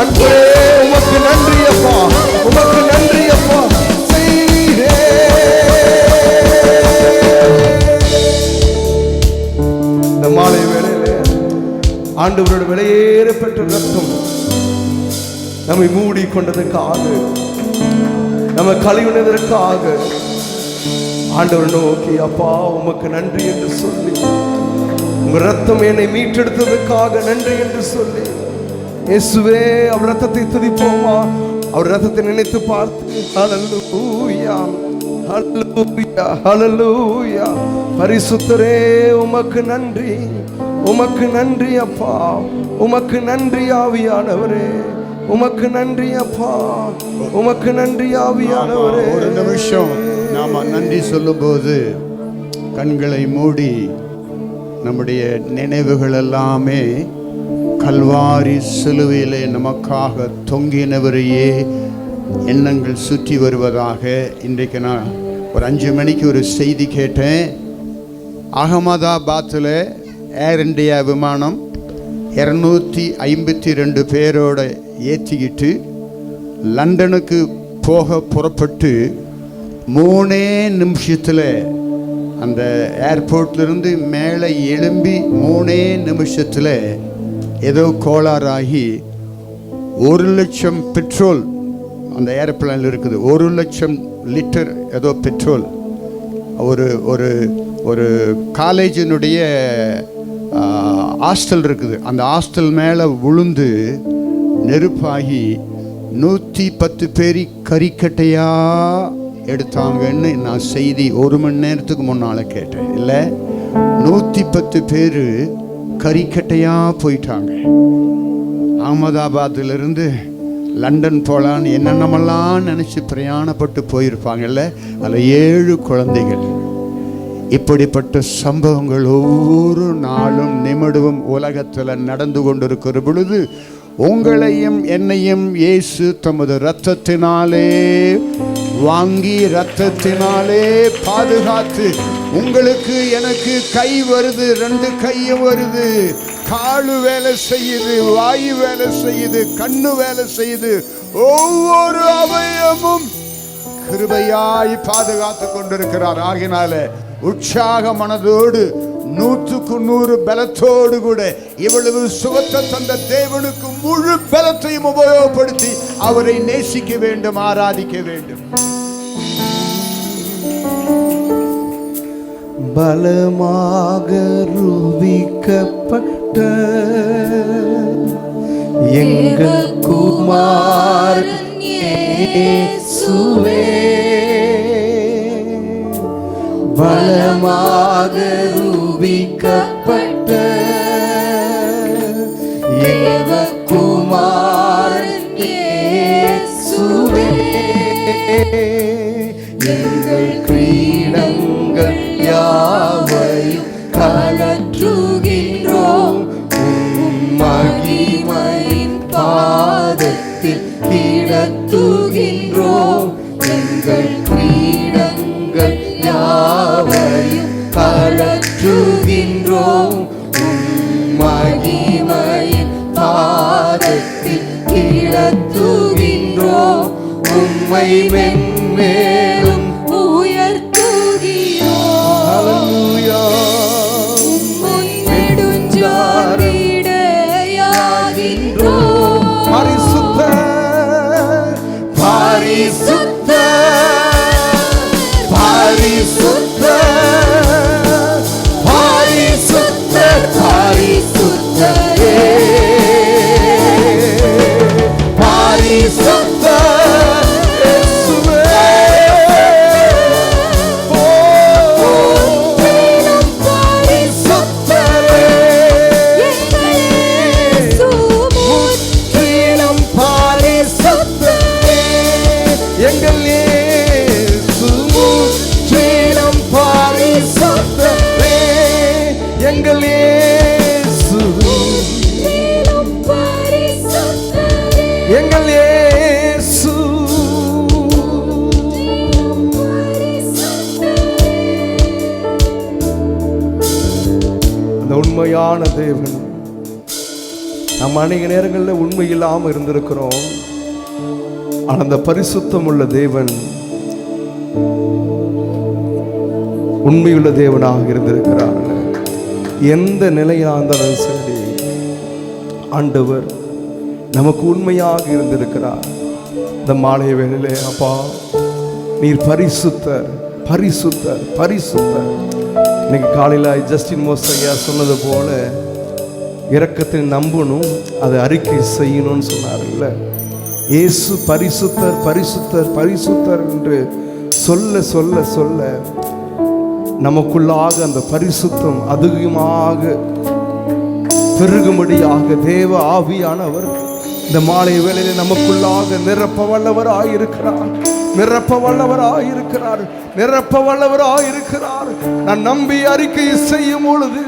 அன்பே உமக்கு நன்றி அப்பா, உமக்கு நன்றி அப்பா. இந்த மாலை வேளையில ஆண்டவரோட விலையேற பெற்ற ரத்தம் நம்மை மூடி கொண்டதற்காக, நம்ம கழுவினதற்காக ஆண்டவர் நோக்கி அப்பா உமக்கு நன்றி என்று சொல்லி, உங்க ரத்தம் என்னை மீட்டெடுத்ததற்காக நன்றி என்று சொல்லி, இயேசுவே அவர் ரத்தத்தை துதிப்போமா? அவர் ரத்தத்தை நினைத்து பார்த்து ஹல்லேலூயா, ஹல்லேலூயா, ஹல்லேலூயா. பரிசுத்தரே உமக்கு நன்றி, உமக்கு நன்றி அப்பா, உமக்கு நன்றி ஆவியானவரே, உமக்கு நன்றி அப்பா, உமக்கு நன்றி ஆவியானவரே. ஒரு நிமிஷம் நாம நன்றி சொல்லும்போது கண்களை மூடி நம்முடைய நினைவுகள் எல்லாமே கல்வாரி சிலுவையிலே நமக்காக தொங்கினவரையே எண்ணங்கள் சுற்றி வருவதாக. இன்றைக்கு நான் ஒரு 5 மணிக்கு ஒரு செய்தி கேட்டேன். அகமதாபாத்தில் ஏர் இண்டியா விமானம் 252 பேரோட ஏற்றிக்கிட்டு லண்டனுக்கு போக புறப்பட்டு 3 நிமிஷத்தில் அந்த ஏர்போர்ட்லேருந்து மேலே எழும்பி 3 நிமிஷத்தில் ஏதோ கோளாறாகி 1,00,000 பெட்ரோல் அந்த ஏரோப்ளேனில் இருக்குது. 1,00,000 லிட்டர் ஏதோ பெட்ரோல் ஒரு ஒரு ஒரு காலேஜினுடைய ஹாஸ்டல் இருக்குது, அந்த ஹாஸ்டல் மேலே விழுந்து நெருப்பாகி 110 பேர் கறிக்கட்டையாக எடுத்தாங்கன்னு நான் செய்தி 1 மணி நேரத்துக்கு முன்னால் கேட்டேன். இல்லை, 110 பேர் கறிக்கட்டையாக போயிட்டாங்க. அகமதாபாத்திலிருந்து லண்டன் போகலான்னு என்னென்னமெல்லாம் நினச்சி பிரயாணப்பட்டு போயிருப்பாங்கல்ல, அதில் 7 குழந்தைகள். இப்படிப்பட்ட சம்பவங்கள் ஒவ்வொரு நாளும் நிமிடமும் உலகத்தில் நடந்து கொண்டிருக்கிற பொழுது உங்களையும் என்னையும் இயேசு தமது இரத்தத்தினாலே வாங்கி இரத்தத்தினாலே பாதுகாத்து, உங்களுக்கு எனக்கு கை வருது, 2 கையும் வருது, காலு வேலை செய்யுது, வாயு வேலை செய்யுது, கண்ணு வேலை செய்யுது, ஒவ்வொரு அவயமும் கிருபையாய் பாதுகாத்து கொண்டிருக்கிறார். ஆகினால உற்சாக மனதோடு 100க்கு 100 பலத்தோடு கூட இவ்வளவு சுகத்தை தந்த தேவனுக்கு முழு பலத்தையும் உபயோகப்படுத்தி அவரை நேசிக்க வேண்டும், ஆராதிக்க வேண்டும். பலமாக ரூபிக்கப்பட்ட எங்கள் குமாரன் இயேசுவே, பலமாக ரூபிக்கப்பட்ட எங்கள் குமாரன் இயேசுவே, எங்கள் கிரீடங்கள் யாவையும் கலற்றுகின்றோம், மகிமையின் பாதத்தில் கிடத்துகின்றோம், எங்கள் கிரீடங்கள் யாவையும் கலற்றுகின்றோம், மகிமையின் பாதத்தில் கிடத்துகின்றோம், உம்மை மென்மேலும் உண்மையான தேவன் நம்ம அநேக நேரங்களில் உண்மை இல்லாமல் இருந்திருக்கிறோம். ஆனால் அந்த பரிசுத்தம் உள்ள தேவன் உண்மையுள்ள தேவனாக இருந்திருக்கிறார். எந்த நிலையாக இருந்தாலும் சரி ஆண்டவர் நமக்கு உண்மையாக இருந்திருக்கிறார். இந்த மாலை வேளையிலே அப்பா நீர் பரிசுத்தர், பரிசுத்தர், பரிசுத்தர். இன்னைக்கு காலையில் ஜஸ்டின் மோசையா சொன்னது போல இரக்கத்தை நம்பணும், அதை அறிக்கை செய்யணும்னு சொன்னார்ல. இயேசு பரிசுத்தர், பரிசுத்தர், பரிசுத்தர் என்று சொல்ல சொல்ல சொல்ல நமக்குள்ளாக அந்த பரிசுத்தம் அதிகமாக பெருகும்படியாக தேவ ஆவியானவர் இந்த மாலை வேளையிலே நமக்குள்ளாக நிரப்ப வல்லவராயிருக்கிறார், நிரப்ப வல்லவராயிருக்கிறார், நிரப்ப வல்லவராயிருக்கிறார். நான் நம்பி அறிக்கை செய்யும் பொழுது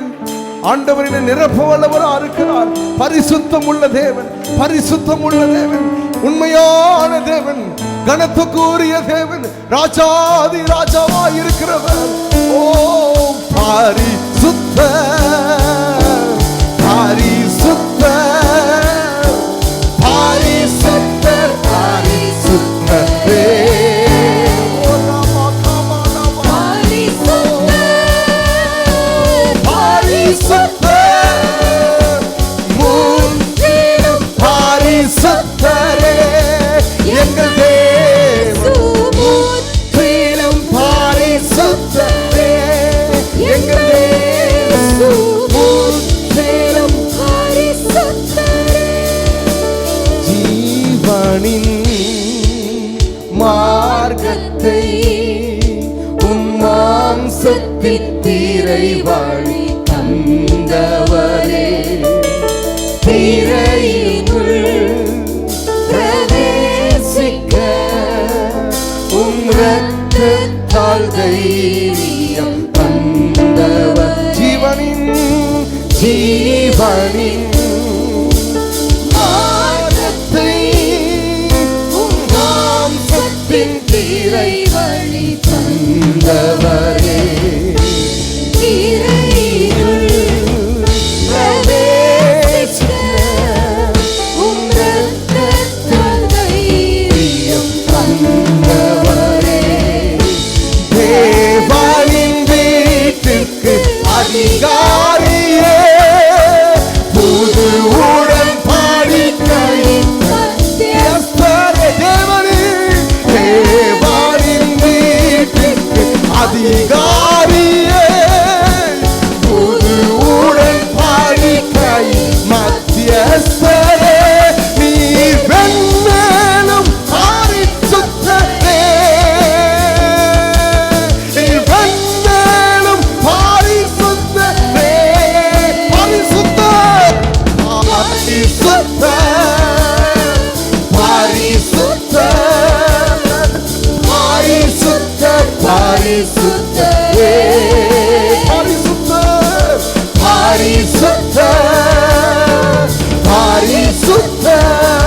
ஆண்டவரின் நிரப்ப வல்லவராயிருக்கிறார். பரிசுத்தம் உள்ள தேவன், பரிசுத்தம் உள்ள தேவன், உண்மையான தேவன், கனத்துக்குரிய தேவன், ராஜாதி ராஜாவாய் இருக்கிறவர். ஓ பரிசுத்தர், பரிசுத்தர், பரிசுத்தர், பரிசுத்தரே. எங்கள் தேவன் முற்றிலும் பரிசுத்தரே, எங்கள் தேவன் முற்றிலும் பரிசுத்தரே. ஜீவனின் மார்க்கத்தை உம் மாம்சத்தின் திரை வழி தந்தவரே, திரையினுள் இரத்தத்தால் தைரியம் தந்தவர். ஜீவனின் ஜீவனின் மார்க்கத்தை உம் மாம்சத்தின் திரை வழி தந்தவரே, திரையினுள் பிரவேசிக்க உம் இரத்தத்தால் தைரியம் தந்தவரே. தேவனின் வீட்டிற்கு அதிகாரியே, புது உடன்படிக்கையின் மத்தியஸ்தரே. தேவனின் வீட்டிற்கு அதிகாரியே, புது உடன்படிக்கையின் மத்தியஸ்தரே. நீர் வெண்மேலும் பரிசுத்தரே, பரிசுத்தரே, பரிசுத்தர், பரிசுத்தர், பரிசுத்தர்,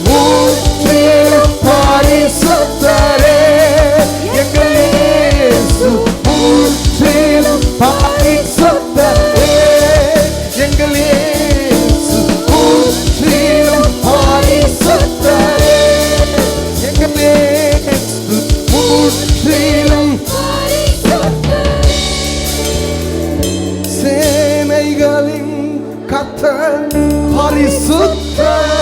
முற்றிலும் பரிசுத்தரே, எங்கள் இயேசு முற்றிலும் பரிசுத்தரே, எங்கள் இயேசு முற்றிலும் பரிசுத்தரே, எங்கள் இயேசு முற்றிலும் சேனைகளின் கர்த்தர் பரிசுத்தர்,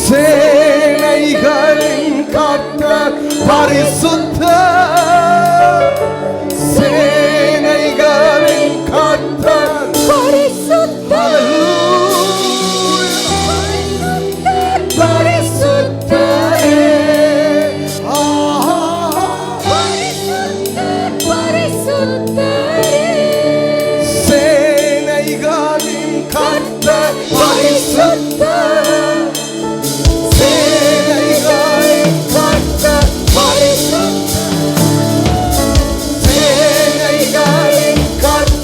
சேனைகளின் கர்த்தர் பரிசுத்தர், சேனைகளின் கர்த்தர் பரிசுத்தர், பரிசுத்தரே. சேனைகளின் கர்த்தர் பரிசுத்தர், சேனைகளின் கர்த்தர் பரிசுத்தர், சேனைகளின் கர்த்தர்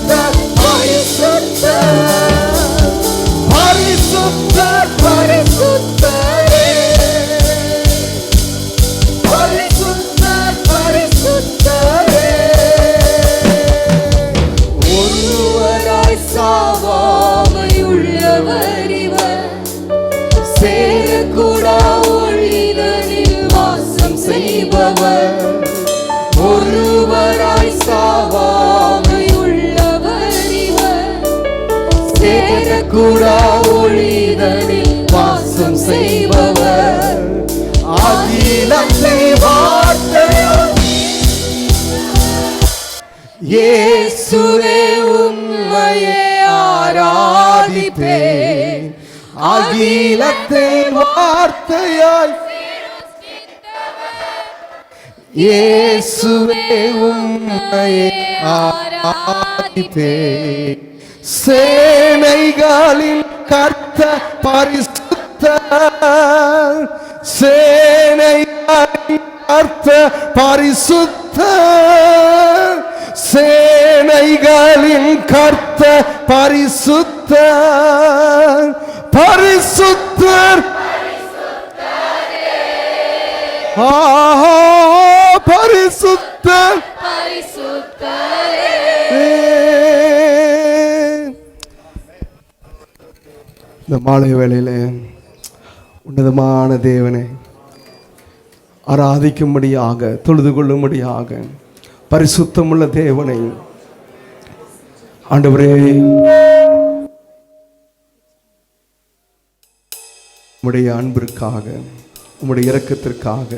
உள்ளவர் இவர். சேரக்கூடா ஒளிதனில் வாசம் செய்பவர், ஒருவராய் சாவாமை உள்ளவர் இவர். சேரக்கூடா ஒளிதனில் வாசம் செய்பவர், அகிலத்தை வார்த்தையால் இயேசுவே உம்மையே ஆராதிப்பேன். அகிலத்தை வார்த்தையாய் இயேசுவே உம்மையே ஆராதிப்பேன். சேனைகளின் கர்த்தர் பரிசுத்தர், சேனைகளின் கர்த்தர் பரிசுத்தர், சேனைகளின் கர்த்தர் பரிசுத்தர், பரிசுத்தர் பரிசுத்தர். இந்த மாலை வேளையிலே உன்னதமான தேவனை ஆராதிக்கும்படியாக, தொழுது கொள்ளும்படியாக, பரிசுத்தமுள்ள தேவனை ஆண்டவரே உம்முடைய அன்பிற்காக, உம்முடைய இரக்கத்திற்காக,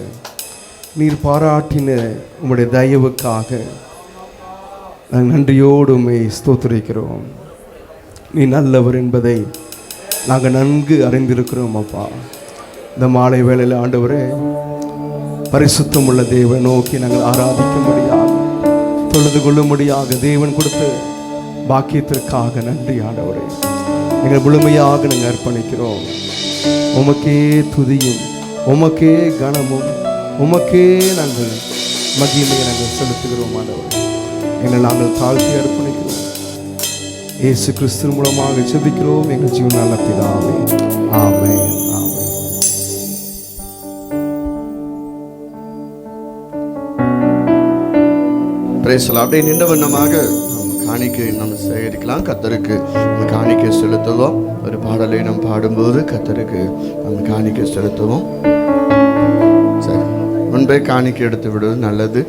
நீர் பாராட்டின உம்முடைய தயவுக்காக நாங்கள் நன்றியோடு உம்மை ஸ்தோத்திரிக்கிறோம். நீ நல்லவர் என்பதை நாங்கள் நன்கு அறிந்திருக்கிறோம் அப்பா. இந்த மாலை வேளையில் ஆண்டவரே பரிசுத்தமுள்ள தேவனை நோக்கி நாங்கள் ஆராதிக்கும்படியாக, தொழுது கொள்ளும்படியாக தேவன் கொடுத்த பாக்கியத்திற்காக நன்றி ஆண்டவரே. எங்கள் முழுமையாக நாங்கள் அர்ப்பணிக்கிறோம். உமக்கே துதியும், உமக்கே கனமும், உமக்கே நாங்கள் மகிமையை நாங்கள் செலுத்துகிறோம் ஆண்டவரே. எங்களை நாங்கள் தாழ்த்தி அர்ப்பணிக்கிறோம். இயேசு கிறிஸ்து மூலமாக ஜெபிக்கிறோம் எங்கள் ஜீவன் நல்ல பிதாவே. ஆமென், ஆமென். பிரேசலாம். அப்படியே நின்ற வண்ணமாக நம்ம காணிக்கை நம்ம சேகரிக்கலாம். கர்த்தருக்கு நம்ம காணிக்கை செலுத்துவோம். ஒரு பாடலை நம்ம பாடும்போது கர்த்தருக்கு நம்ம காணிக்கை செலுத்துவோம். சரி, முன்பே காணிக்கை எடுத்து விடுவது நல்லது.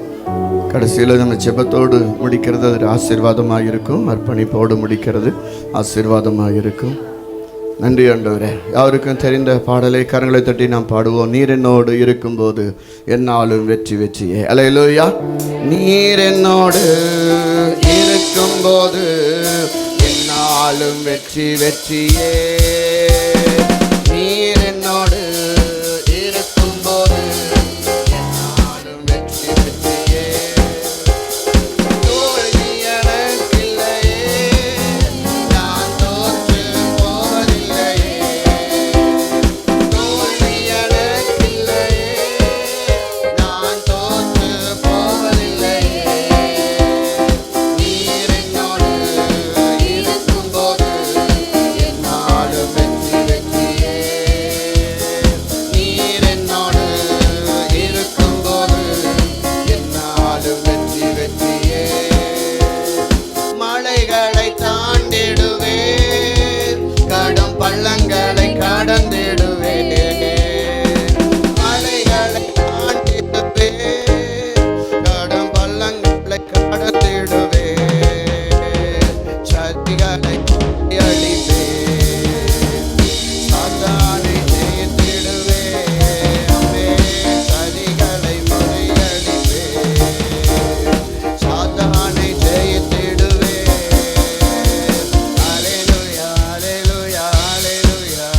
கடைசியில் நம்ம ஜெபத்தோடு முடிக்கிறது அது ஆசீர்வாதமாக இருக்கும். அர்ப்பணிப்போடு முடிக்கிறது ஆசீர்வாதமாக இருக்கும். நன்றி ஆண்டவரே. யாருக்கும் தெரிந்த பாடலை கரங்களை தட்டி நாம் பாடுவோம். நீர் என்னோடு இருக்கும்போது என்னாலும் வெற்றி வெற்றியே. அல்லேலூயா. நீர் என்னோடு இருக்கும்போது என்னாலும் வெற்றி வெற்றியே. நீர் என்னோடு இருக்கும்போது என்னாலும் வெற்றி வெற்றியே. தோல்வி எனக்கில்லையே, நான் தோற்று போவதில்லையே. தோல்வி எனக்கில்லையே, நான் தோற்று போவதில்லையே. நீர் என்னோடு இருக்கும்போது என்னாலும் வெற்றி வெற்றியே. நீர் என்னோடு இருக்கும்போது என்னாலும் வெற்றி வெற்றியே. மலைகளை தாண்டிடுவேன், கடும் பள்ளங்களை கடந்திடுவேன். மலைகளை தாண்டிடுவேன், கடும் பள்ளங்களை கடந்திடுவேன். சதிகளை அழிப்பேன், சாத்தானை ஜெயித்திடுவேன். சதிகளை முறியடிப்பேன், சாத்தானை ஜெயித்திடுவேன். அல்லேலூயா, அல்லேலூயா, அல்லேலூயா.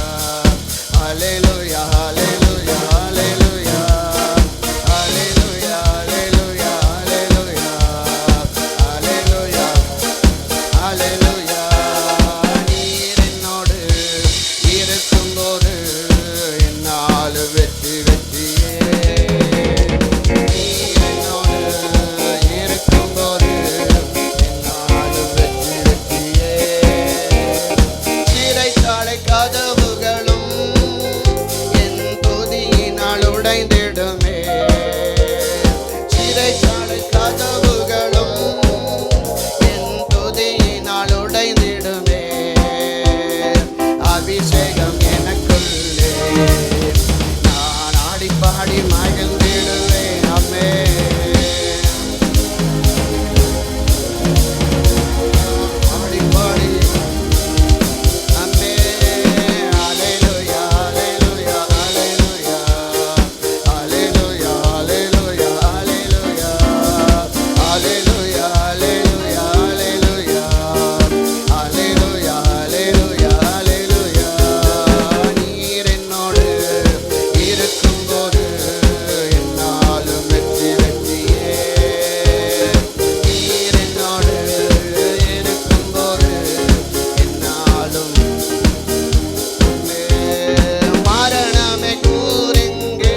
அபிஷேகம் எனக்குள்ளே நான் ஆடி பாடி மகிழ்ந்திடுவேன். அம்மே ஆடி பாடி அம்மே அல்லேலூயா அல்லேலூயா அல்லேலூயா அல்லேலூயா அல்லேலூயா அல்லேலூயா அல்லேலூயா அல்லேலூயா அல்லேலூயா அல்லேலூயா அல்லேலூயா அல்லேலூயா. நீர் என்னோடு இருக்கும்போது என்னாலும் வெற்றி வெற்றியே. நீர் என்னோடு இருக்கும்போது என்னாலும் மரணமே கூறெங்கே,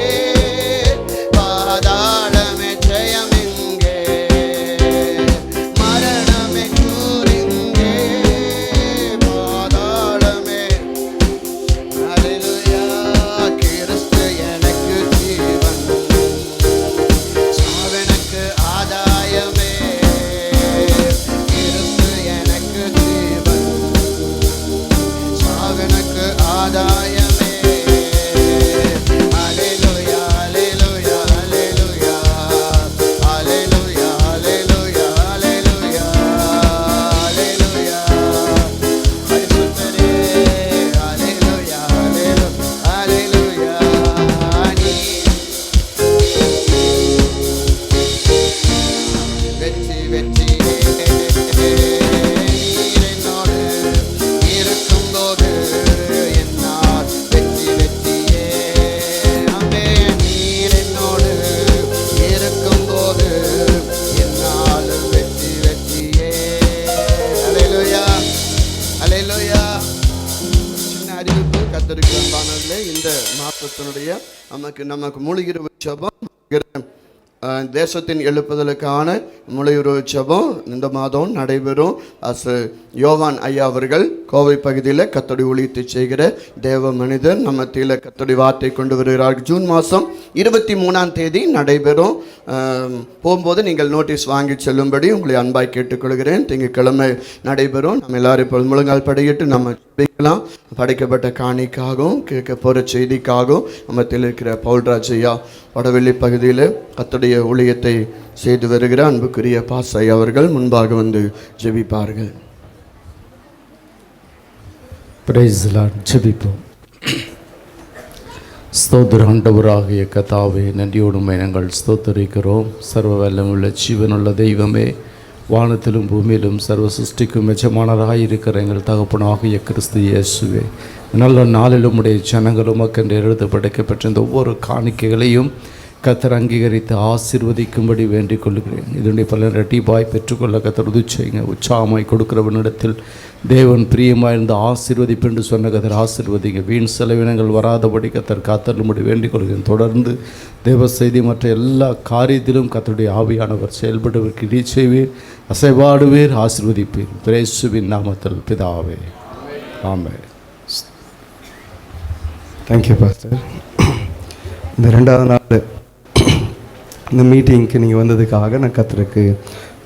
பாதாளமே ஜெயமெங்கே. மரணமே கூறெங்கே, பாதாளமே. அல்லேலூயா. கிறிஸ்து எனக்கு ஜீவன், சாவெனக்கு ஆதாயமே. கிறிஸ்து எனக்கு ஜீவன், சாவெனக்கு ஆதாயமே. அல்லேலூயா அல்லேலூயா அல்லேலூயா அல்லேலூயா அல்லேலூயா அல்லேலூயா அல்லேலூயா. பரிசுத்தரே அல்லேலூயா அல்லேலூயா அல்லேலூயா. வெற்றி வெற்றியே. நீர் என்னோடு இருக்கும்போது என்னால் வெற்றி வெற்றியே. அம்மே நீர் என்னோடு இருக்கும்போது என்னாலும் வெற்றி வெற்றியே. அல்லேலூயா அல்லேலூயா. சின்ன அறிவிப்பு கர்த்தருக்கு அன்பானவர்களே, இந்த மாற்றத்தினுடைய நமக்கு மூலிகிற ஜெபம் தேசத்தின் எழுப்புதலுக்கான முளையுறவு ஜெபம் இந்த மாதம் நடைபெறும். யோவான் ஐயா அவர்கள் கோவை பகுதியில் கர்த்தருடைய ஊழியத்தை செய்கிற தேவ மனிதர் நம்ம மத்தியில் கர்த்தருடைய வார்த்தை கொண்டு வருகிறார்கள். ஜூன் மாதம் 23ஆம் தேதி நடைபெறும். போகும்போது நீங்கள் நோட்டீஸ் வாங்கி செல்லும்படி உங்களை அன்பாய் கேட்டுக்கொள்கிறேன். திங்கட்கிழமை நடைபெறும். நம்ம எல்லாரும் இப்போ முழங்கால் படிக்கிட்டு நம்ம ஜெபிக்கலாம். படைக்கப்பட்ட காணிக்காகவும் கேட்க போகிற செய்திக்காகவும் நம்ம மத்தியில் இருக்கிற பவுல்ராஜ் ஐயா வடவெள்ளி பகுதியில் கர்த்தருடைய ஊழியத்தை செய்து வருகிற அன்புக்குரிய பாசை அவர்கள் முன்பாக வந்து ஜெபிப்பார்கள். Price Lord. ஜெபிப்போம். ஸ்தோத்திர ஆண்டவராகிய கர்த்தாவே, நன்றியோடுமை நாங்கள் ஸ்தோத்தரிக்கிறோம். சர்வ வல்லமுள்ள ஜீவனுள்ள தெய்வமே, வானத்திலும் பூமியிலும் சர்வ சிருஷ்டிக்கும் எஜமானராக இருக்கிற எங்கள் தகப்பனாகிய கிறிஸ்து இயேசுவே, நல்ல நாளிலும் உடைய ஜனங்கள் உமக்கென்று எழுத படைக்கப்பட்ட இந்த ஒவ்வொரு காணிக்கைகளையும் கர்த்தர் அங்கீகரித்து ஆசீர்வதிக்கும்படி வேண்டிக் கொள்கிறேன். இதனுடைய பலன் இரட்டிப்பாய் பெற்றுக்கொள்ள கர்த்தர் உதவி செய்யுங்க. உற்சாகமாய் கொடுக்கிறவனிடத்தில் தேவன் பிரியமாக இருந்து ஆசீர்வதிப்பு என்று சொன்ன கர்த்தர் ஆசீர்வதிங்க. வீண் செலவினங்கள் வராதபடி கர்த்தர் காத்தரும்படி வேண்டிக் கொள்கிறேன். தொடர்ந்து தேவ செய்தி மற்ற எல்லா காரியத்திலும் கர்த்தருடைய ஆவியானவர் செயல்படுவதற்கு இடி செய்வீர், அசைவாடுவீர், ஆசீர்வதிப்பீர். இயேசுவின் நாமத்தில் பிதாவே, ஆமென். Thank you pastor. இந்த 2வது நாள் இந்த மீட்டிங்க்கு நீங்கள் வந்ததுக்காக நான் கர்த்தருக்கு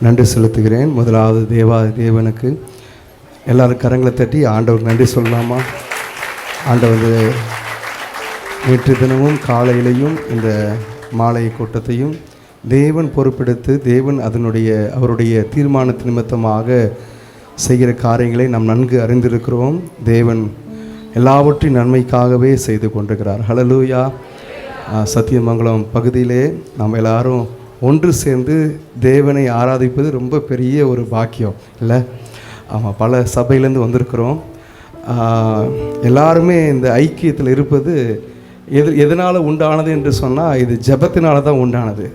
நன்றி செலுத்துகிறேன். முதலாவது தேவனுக்கு எல்லாரும் கரங்களை தட்டி ஆண்டவர் நன்றி சொல்லலாமா? ஆண்டவர் நேற்று தினமும் காலையிலையும் இந்த மாலை கூட்டத்தையும் தேவன் பொறுப்பெடுத்து தேவன் அவருடைய தீர்மானத்து நிமித்தமாக செய்கிற காரியங்களை நாம் நன்கு அறிந்திருக்கிறோம். தேவன் எல்லாவற்றையும் நன்மைக்காகவே செய்து கொண்டிருக்கிறார். ஹல்லேலூயா. சத்தியமங்கலம் பகுதியிலே நாம் எல்லாரும் ஒன்று சேர்ந்து தேவனை ஆராதிப்பது ரொம்ப பெரிய ஒரு பாக்கியம் இல்லை? ஆமாம், பல சபையிலேருந்து வந்திருக்கிறோம். எல்லாருமே இந்த ஐக்கியத்தில் இருப்பது எதனால் உண்டானது என்று சொன்னால் இது ஜெபத்தினால தான் உண்டானது.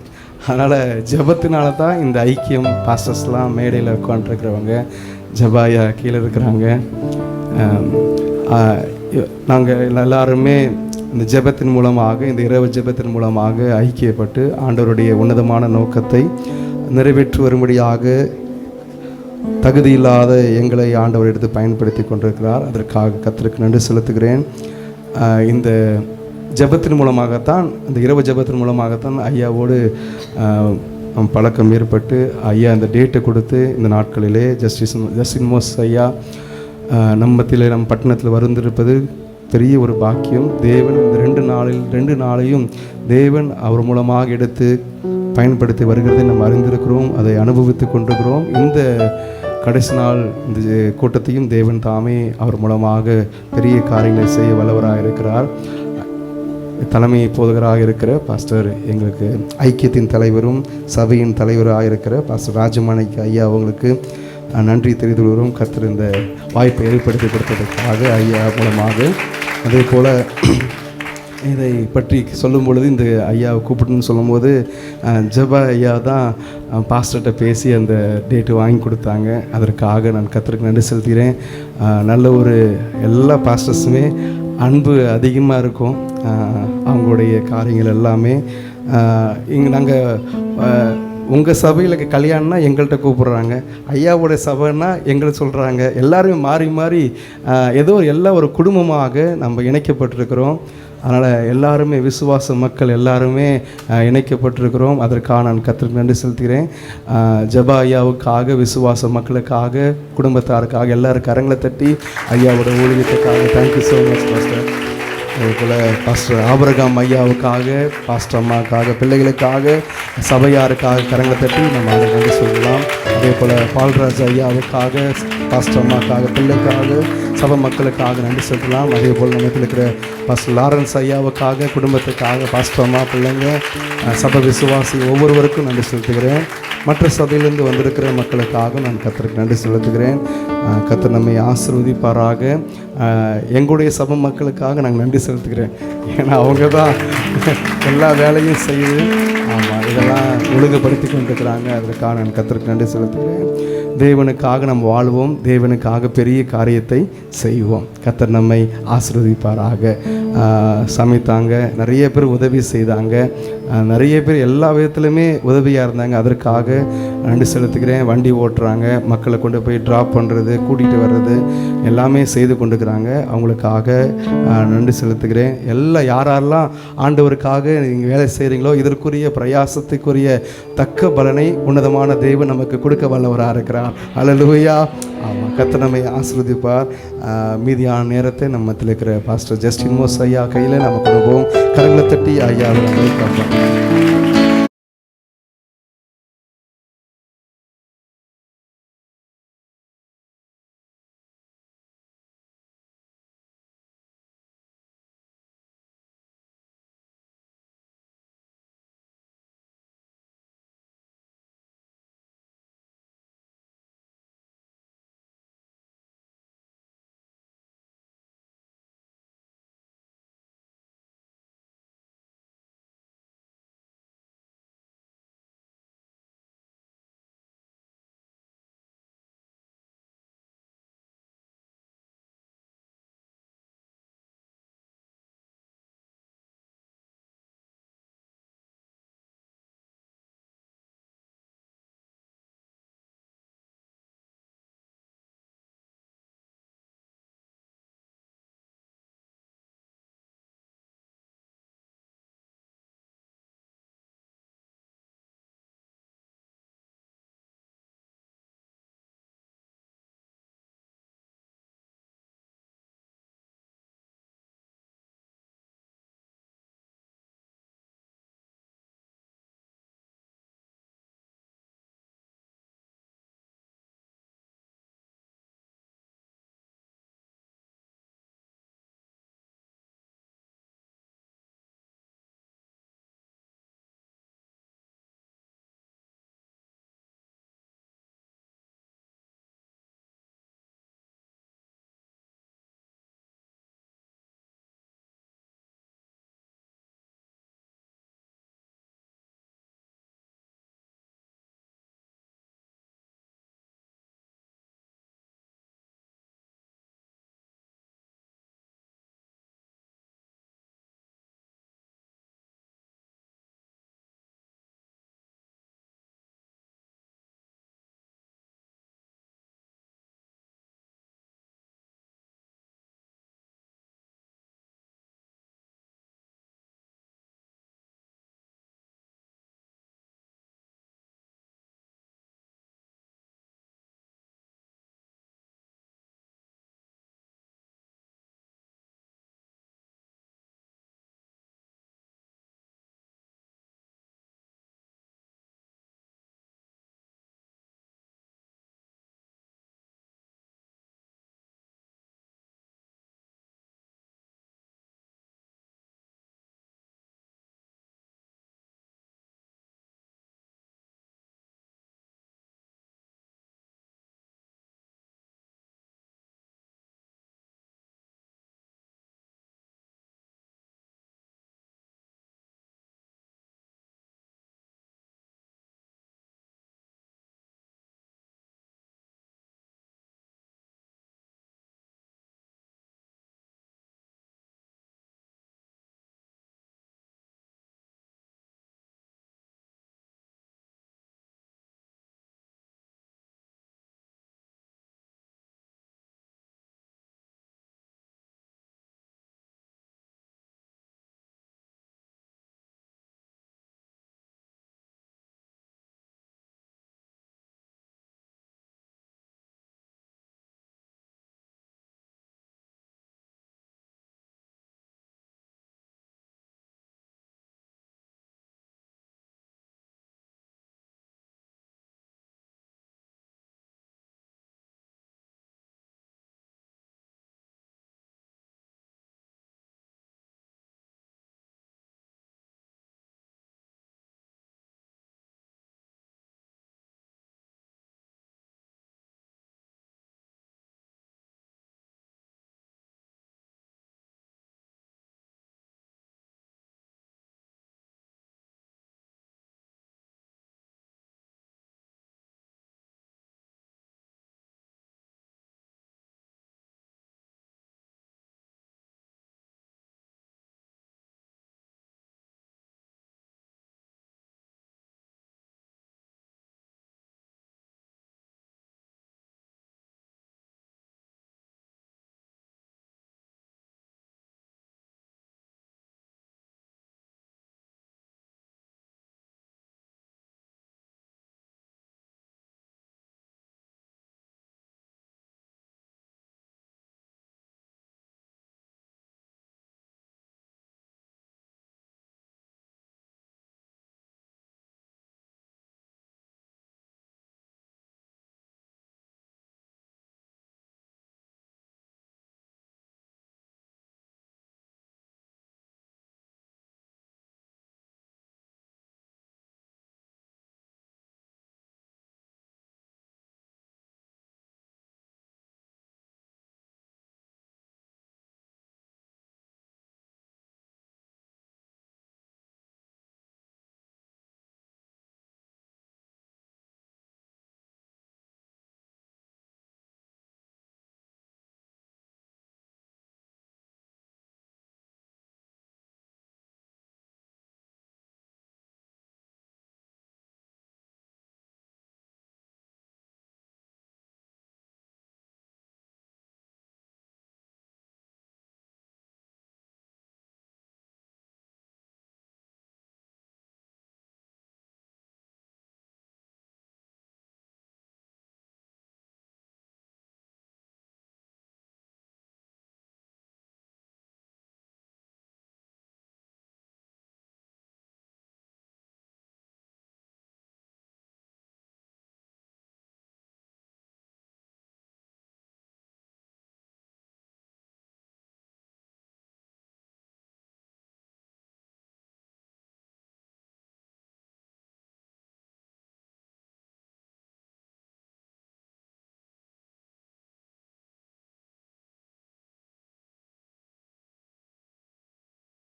அதனால் ஜெபத்தினால தான் இந்த ஐக்கியம். பாஸ்டர்ஸ்லாம் மேடையில் உட்காந்துருக்கிறவங்க, ஜபாயா கீழே இருக்கிறாங்க. நாங்கள் எல்லாருமே இந்த ஜெபத்தின் மூலமாக, இந்த இரவு ஜெபத்தின் மூலமாக ஐக்கியப்பட்டு ஆண்டவருடைய உன்னதமான நோக்கத்தை நிறைவேற்றி வரும்படியாக தகுதியில்லாத எங்களை ஆண்டவர் எடுத்து பயன்படுத்தி கொண்டிருக்கிறார். அதற்காக கர்த்தருக்கு நன்றி செலுத்துகிறேன். இந்த ஜெபத்தின் மூலமாகத்தான், இந்த இரவு ஜெபத்தின் மூலமாகத்தான் ஐயாவோடு பழக்கம் ஏற்பட்டு ஐயா இந்த டேட்டை கொடுத்து இந்த நாட்களிலே ஜஸ்டின் மோஸ் ஐயா நம்ம மத்தியில் நம் பட்டணத்தில் வருந்திருப்பது பெரிய ஒரு பாக்கியம். தேவன் இந்த 2 நாளையும் தேவன் அவர் மூலமாக எடுத்து பயன்படுத்தி வருகிறதை நம்ம அறிந்திருக்கிறோம், அதை அனுபவித்து கொண்டிருக்கிறோம். இந்த கடைசி நாள் இந்த கூட்டத்தையும் தேவன் தாமே அவர் மூலமாக பெரிய காரியங்களை செய்ய வல்லவராக இருக்கிறார். தலைமை போதகராக இருக்கிற பாஸ்டர், எங்களுக்கு ஐக்கியத்தின் தலைவரும் சபையின் தலைவராக இருக்கிற பாஸ்டர் ராஜமாணிக்க ஐயா அவங்களுக்கு நன்றி தெரிவித்து வருகிறோம். கர்த்தர் இந்த வாய்ப்பை ஏற்படுத்தி கொடுத்ததற்காக ஐயா மூலமாக. அதே போல் இதை பற்றி சொல்லும் பொழுது இந்த ஐயாவை கூப்பிட்டுன்னு சொல்லும்போது ஜபா ஐயா தான் பாஸ்டர்கிட்ட பேசி அந்த டேட்டு வாங்கி கொடுத்தாங்க. அதற்காக நான் கர்த்தருக்கு நன்றி செலுத்துகிறேன். நல்ல ஒரு எல்லா பாஸ்டர்ஸுமே அன்பு அதிகமாக இருக்கும். அவங்களுடைய காரியங்கள் எல்லாமே இங்கே நாங்கள் உங்கள் சபையில் கல்யாணம்னா எங்கள்கிட்ட கூப்பிட்றாங்க, ஐயாவோட சபைன்னா எங்களை சொல்கிறாங்க. எல்லாருமே மாறி மாறி ஏதோ எல்லாம் ஒரு குடும்பமாக நம்ம இணைக்கப்பட்டிருக்கிறோம். அதனால் எல்லாருமே விசுவாச மக்கள் எல்லாருமே இணைக்கப்பட்டிருக்கிறோம். அதற்காக நான் கர்த்தருக்கு நன்றி செலுத்துகிறேன். ஜபா ஐயாவுக்காக, விசுவாச மக்களுக்காக, குடும்பத்தாருக்காக எல்லாரும் கரங்களை தட்டி ஐயாவோட ஊழியத்துக்காக தேங்க்யூ ஸோ மச் பாஸ்டர். அதேபோல் பாஸ்டர் ஆபிரகாம் ஐயாவுக்காக, பாஸ்டர் அம்மாவுக்காக, பிள்ளைகளுக்காக, சபையாருக்காக கரங்களை தட்டி நம்ம அதை நன்றி சொல்லலாம். அதே போல் பால்ராஜ் ஐயாவுக்காக, பாஸ்டர் அம்மாவுக்காக, பிள்ளைக்காக, சபை மக்களுக்காக நன்றி செலுத்தலாம். அதே போல் நம்ம இருக்கிற பாஸ்டர் லாரன்ஸ் ஐயாவுக்காக, குடும்பத்துக்காக, பாஸ்டர் அம்மா, பிள்ளைங்க, சபை விசுவாசி ஒவ்வொருவருக்கும் நன்றி செலுத்துகிறேன். மற்ற சபையிலிருந்து வந்திருக்கிற மக்களுக்காக நான் கர்த்தருக்கு நன்றி செலுத்துகிறேன். கர்த்தர் நம்மை ஆசீர்வதிப்பாராக. எங்களுடைய சபை மக்களுக்காக நாங்கள் நன்றி செலுத்துகிறேன். ஏன்னா அவங்க தான் எல்லா வேலையும் செய்து இதெல்லாம் ஒழுங்குபடுத்தி கொண்டிருக்கிறாங்க. அதற்காக நான் கர்த்தருக்கு நன்றி செலுத்துகிறேன். தேவனுக்காக நம்ம வாழ்வோம், தேவனுக்காக பெரிய காரியத்தை செய்வோம். கர்த்தர் நம்மை ஆசீர்வதிப்பாராக. சமைத்தாங்க, நிறைய பேர் உதவி செய்தாங்க, நிறைய பேர் எல்லா விதத்துலையுமே உதவியாக இருந்தாங்க. அதற்காக நன்றி செலுத்துகிறேன். வண்டி ஓட்டுறாங்க, மக்களை கொண்டு போய் ட்ராப் பண்ணுறது, கூட்டிகிட்டு வர்றது எல்லாமே செய்து கொண்டுக்கிறாங்க. அவங்களுக்காக நன்றி செலுத்துகிறேன். எல்லாம் யாரெல்லாம் ஆண்டவருக்காக நீங்கள் வேலை செய்கிறீங்களோ இதற்குரிய பிரயாசத்துக்குரிய தக்க பலனை உன்னதமான தேவன் நமக்கு கொடுக்க வல்லவராக இருக்கிறார். அல்லேலூயா. ஆமாம், கர்த்தர் நம்மை ஆசீர்வதிப்பார். மீதியான நேரத்தை நம்ம மத்தியில் இருக்கிற பாஸ்டர் ஜஸ்டின் மோஸ் ஐயா கையில் நம்ம கொடுப்போம். கரங்களை தட்டி ஐயாவை நம்ம